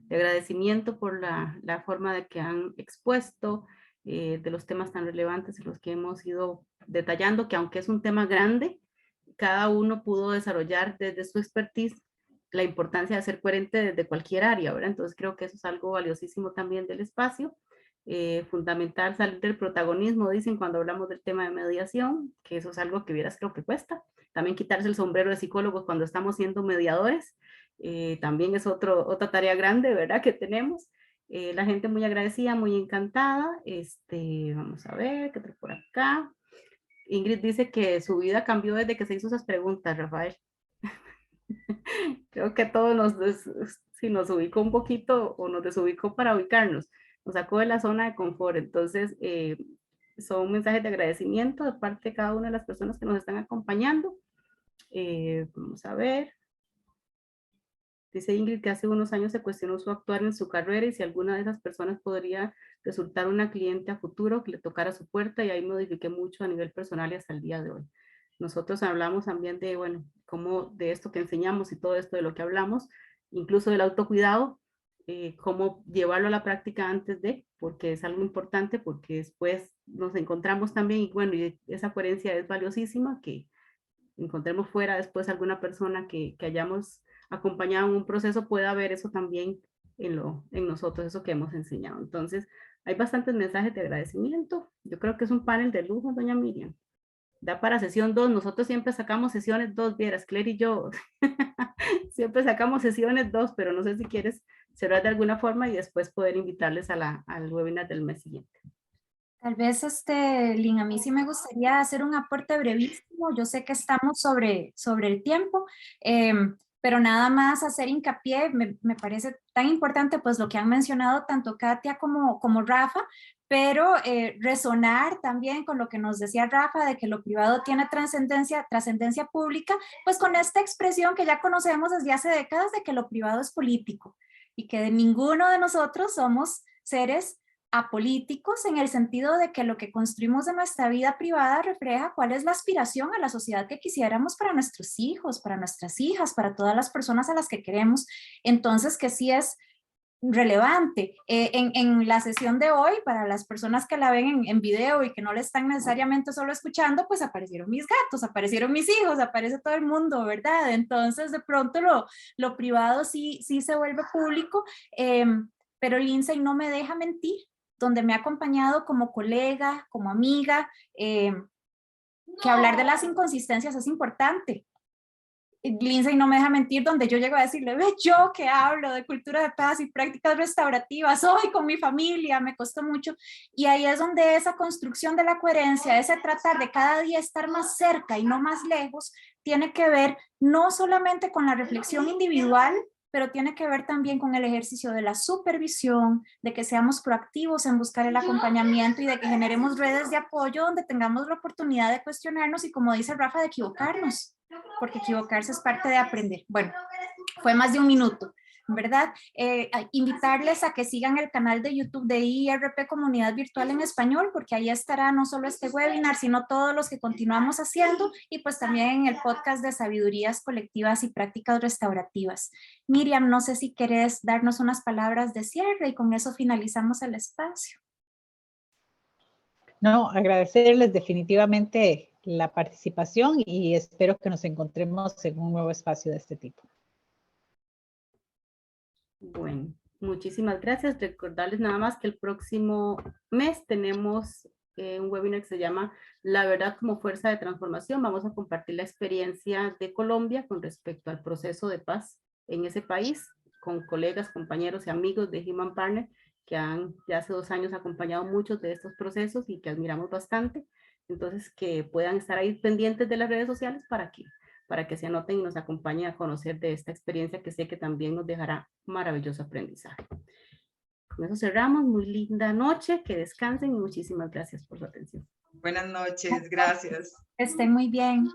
agradecimiento por la forma de que han expuesto, de los temas tan relevantes en los que hemos ido detallando, que aunque es un tema grande, cada uno pudo desarrollar desde su expertise la importancia de ser coherente desde cualquier área, ¿verdad? Entonces creo que eso es algo valiosísimo también del espacio. Fundamental salir del protagonismo, dicen cuando hablamos del tema de mediación, que eso es algo que vieras creo que cuesta. También quitarse el sombrero de psicólogos cuando estamos siendo mediadores, también es otra tarea grande, ¿verdad? Que tenemos. La gente muy agradecida, muy encantada. Vamos a ver, ¿qué por acá? Ingrid dice que su vida cambió desde que se hizo esas preguntas, Rafael. Creo que todo si nos ubicó un poquito o nos desubicó para ubicarnos, nos sacó de la zona de confort. Entonces, son mensajes de agradecimiento de parte de cada una de las personas que nos están acompañando. Vamos a ver. Dice Ingrid que hace unos años se cuestionó su actuar en su carrera y si alguna de esas personas podría resultar una cliente a futuro que le tocara su puerta, y ahí modifiqué mucho a nivel personal y hasta el día de hoy. Nosotros hablamos también de, bueno, cómo de esto que enseñamos y todo esto de lo que hablamos, incluso del autocuidado, cómo llevarlo a la práctica antes de, porque es algo importante, porque después nos encontramos también, y bueno, y esa coherencia es valiosísima, que encontremos fuera después alguna persona que hayamos acompañado en un proceso, pueda ver eso también en nosotros, eso que hemos enseñado. Entonces, hay bastantes mensajes de agradecimiento. Yo creo que es un panel de lujo, doña Miriam. Da para sesión 2. Nosotros siempre sacamos sesiones 2, vieras, Claire y yo. Siempre sacamos sesiones 2, pero no sé si quieres cerrar de alguna forma y después poder invitarles al webinar del mes siguiente. Tal vez, Lynn, a mí sí me gustaría hacer un aporte brevísimo. Yo sé que estamos sobre el tiempo, pero nada más hacer hincapié, me parece tan importante pues lo que han mencionado tanto Katia como Rafa, pero resonar también con lo que nos decía Rafa de que lo privado tiene trascendencia pública, pues con esta expresión que ya conocemos desde hace décadas de que lo privado es político y que de ninguno de nosotros somos seres apolíticos, en el sentido de que lo que construimos de nuestra vida privada refleja cuál es la aspiración a la sociedad que quisiéramos para nuestros hijos, para nuestras hijas, para todas las personas a las que queremos. Entonces, que sí es relevante. En la sesión de hoy, para las personas que la ven en video y que no le están necesariamente solo escuchando, pues aparecieron mis gatos, aparecieron mis hijos, aparece todo el mundo, ¿verdad? Entonces, de pronto lo privado sí se vuelve público, pero Lindsay no me deja mentir, donde me ha acompañado como colega, como amiga, que hablar de las inconsistencias es importante. Lindsay no me deja mentir, donde yo llego a decirle, ve, yo que hablo de cultura de paz y prácticas restaurativas, hoy con mi familia, me costó mucho. Y ahí es donde esa construcción de la coherencia, ese tratar de cada día estar más cerca y no más lejos, tiene que ver no solamente con la reflexión individual, pero tiene que ver también con el ejercicio de la supervisión, de que seamos proactivos en buscar el acompañamiento y de que generemos redes de apoyo donde tengamos la oportunidad de cuestionarnos y, como dice Rafa, de equivocarnos, porque equivocarse es parte de aprender. Bueno, fue más de un minuto, ¿verdad? Invitarles a que sigan el canal de YouTube de IRP Comunidad Virtual en Español, porque ahí estará no solo este webinar, sino todos los que continuamos haciendo, y pues también en el podcast de Sabidurías Colectivas y Prácticas Restaurativas. Miriam, no sé si querés darnos unas palabras de cierre y con eso finalizamos el espacio. No, agradecerles definitivamente la participación y espero que nos encontremos en un nuevo espacio de este tipo. Bueno, Muchísimas gracias. Recordarles nada más que el próximo mes tenemos un webinar que se llama La verdad como fuerza de transformación. Vamos a compartir la experiencia de Colombia con respecto al proceso de paz en ese país, con colegas, compañeros y amigos de Human Partner que han ya hace 2 años acompañado muchos de estos procesos y que admiramos bastante. Entonces, que puedan estar ahí pendientes de las redes sociales para que se anoten y nos acompañen a conocer de esta experiencia que sé que también nos dejará maravilloso aprendizaje. Con eso cerramos. Muy linda noche, que descansen y muchísimas gracias por su atención. Buenas noches, gracias. Que estén muy bien.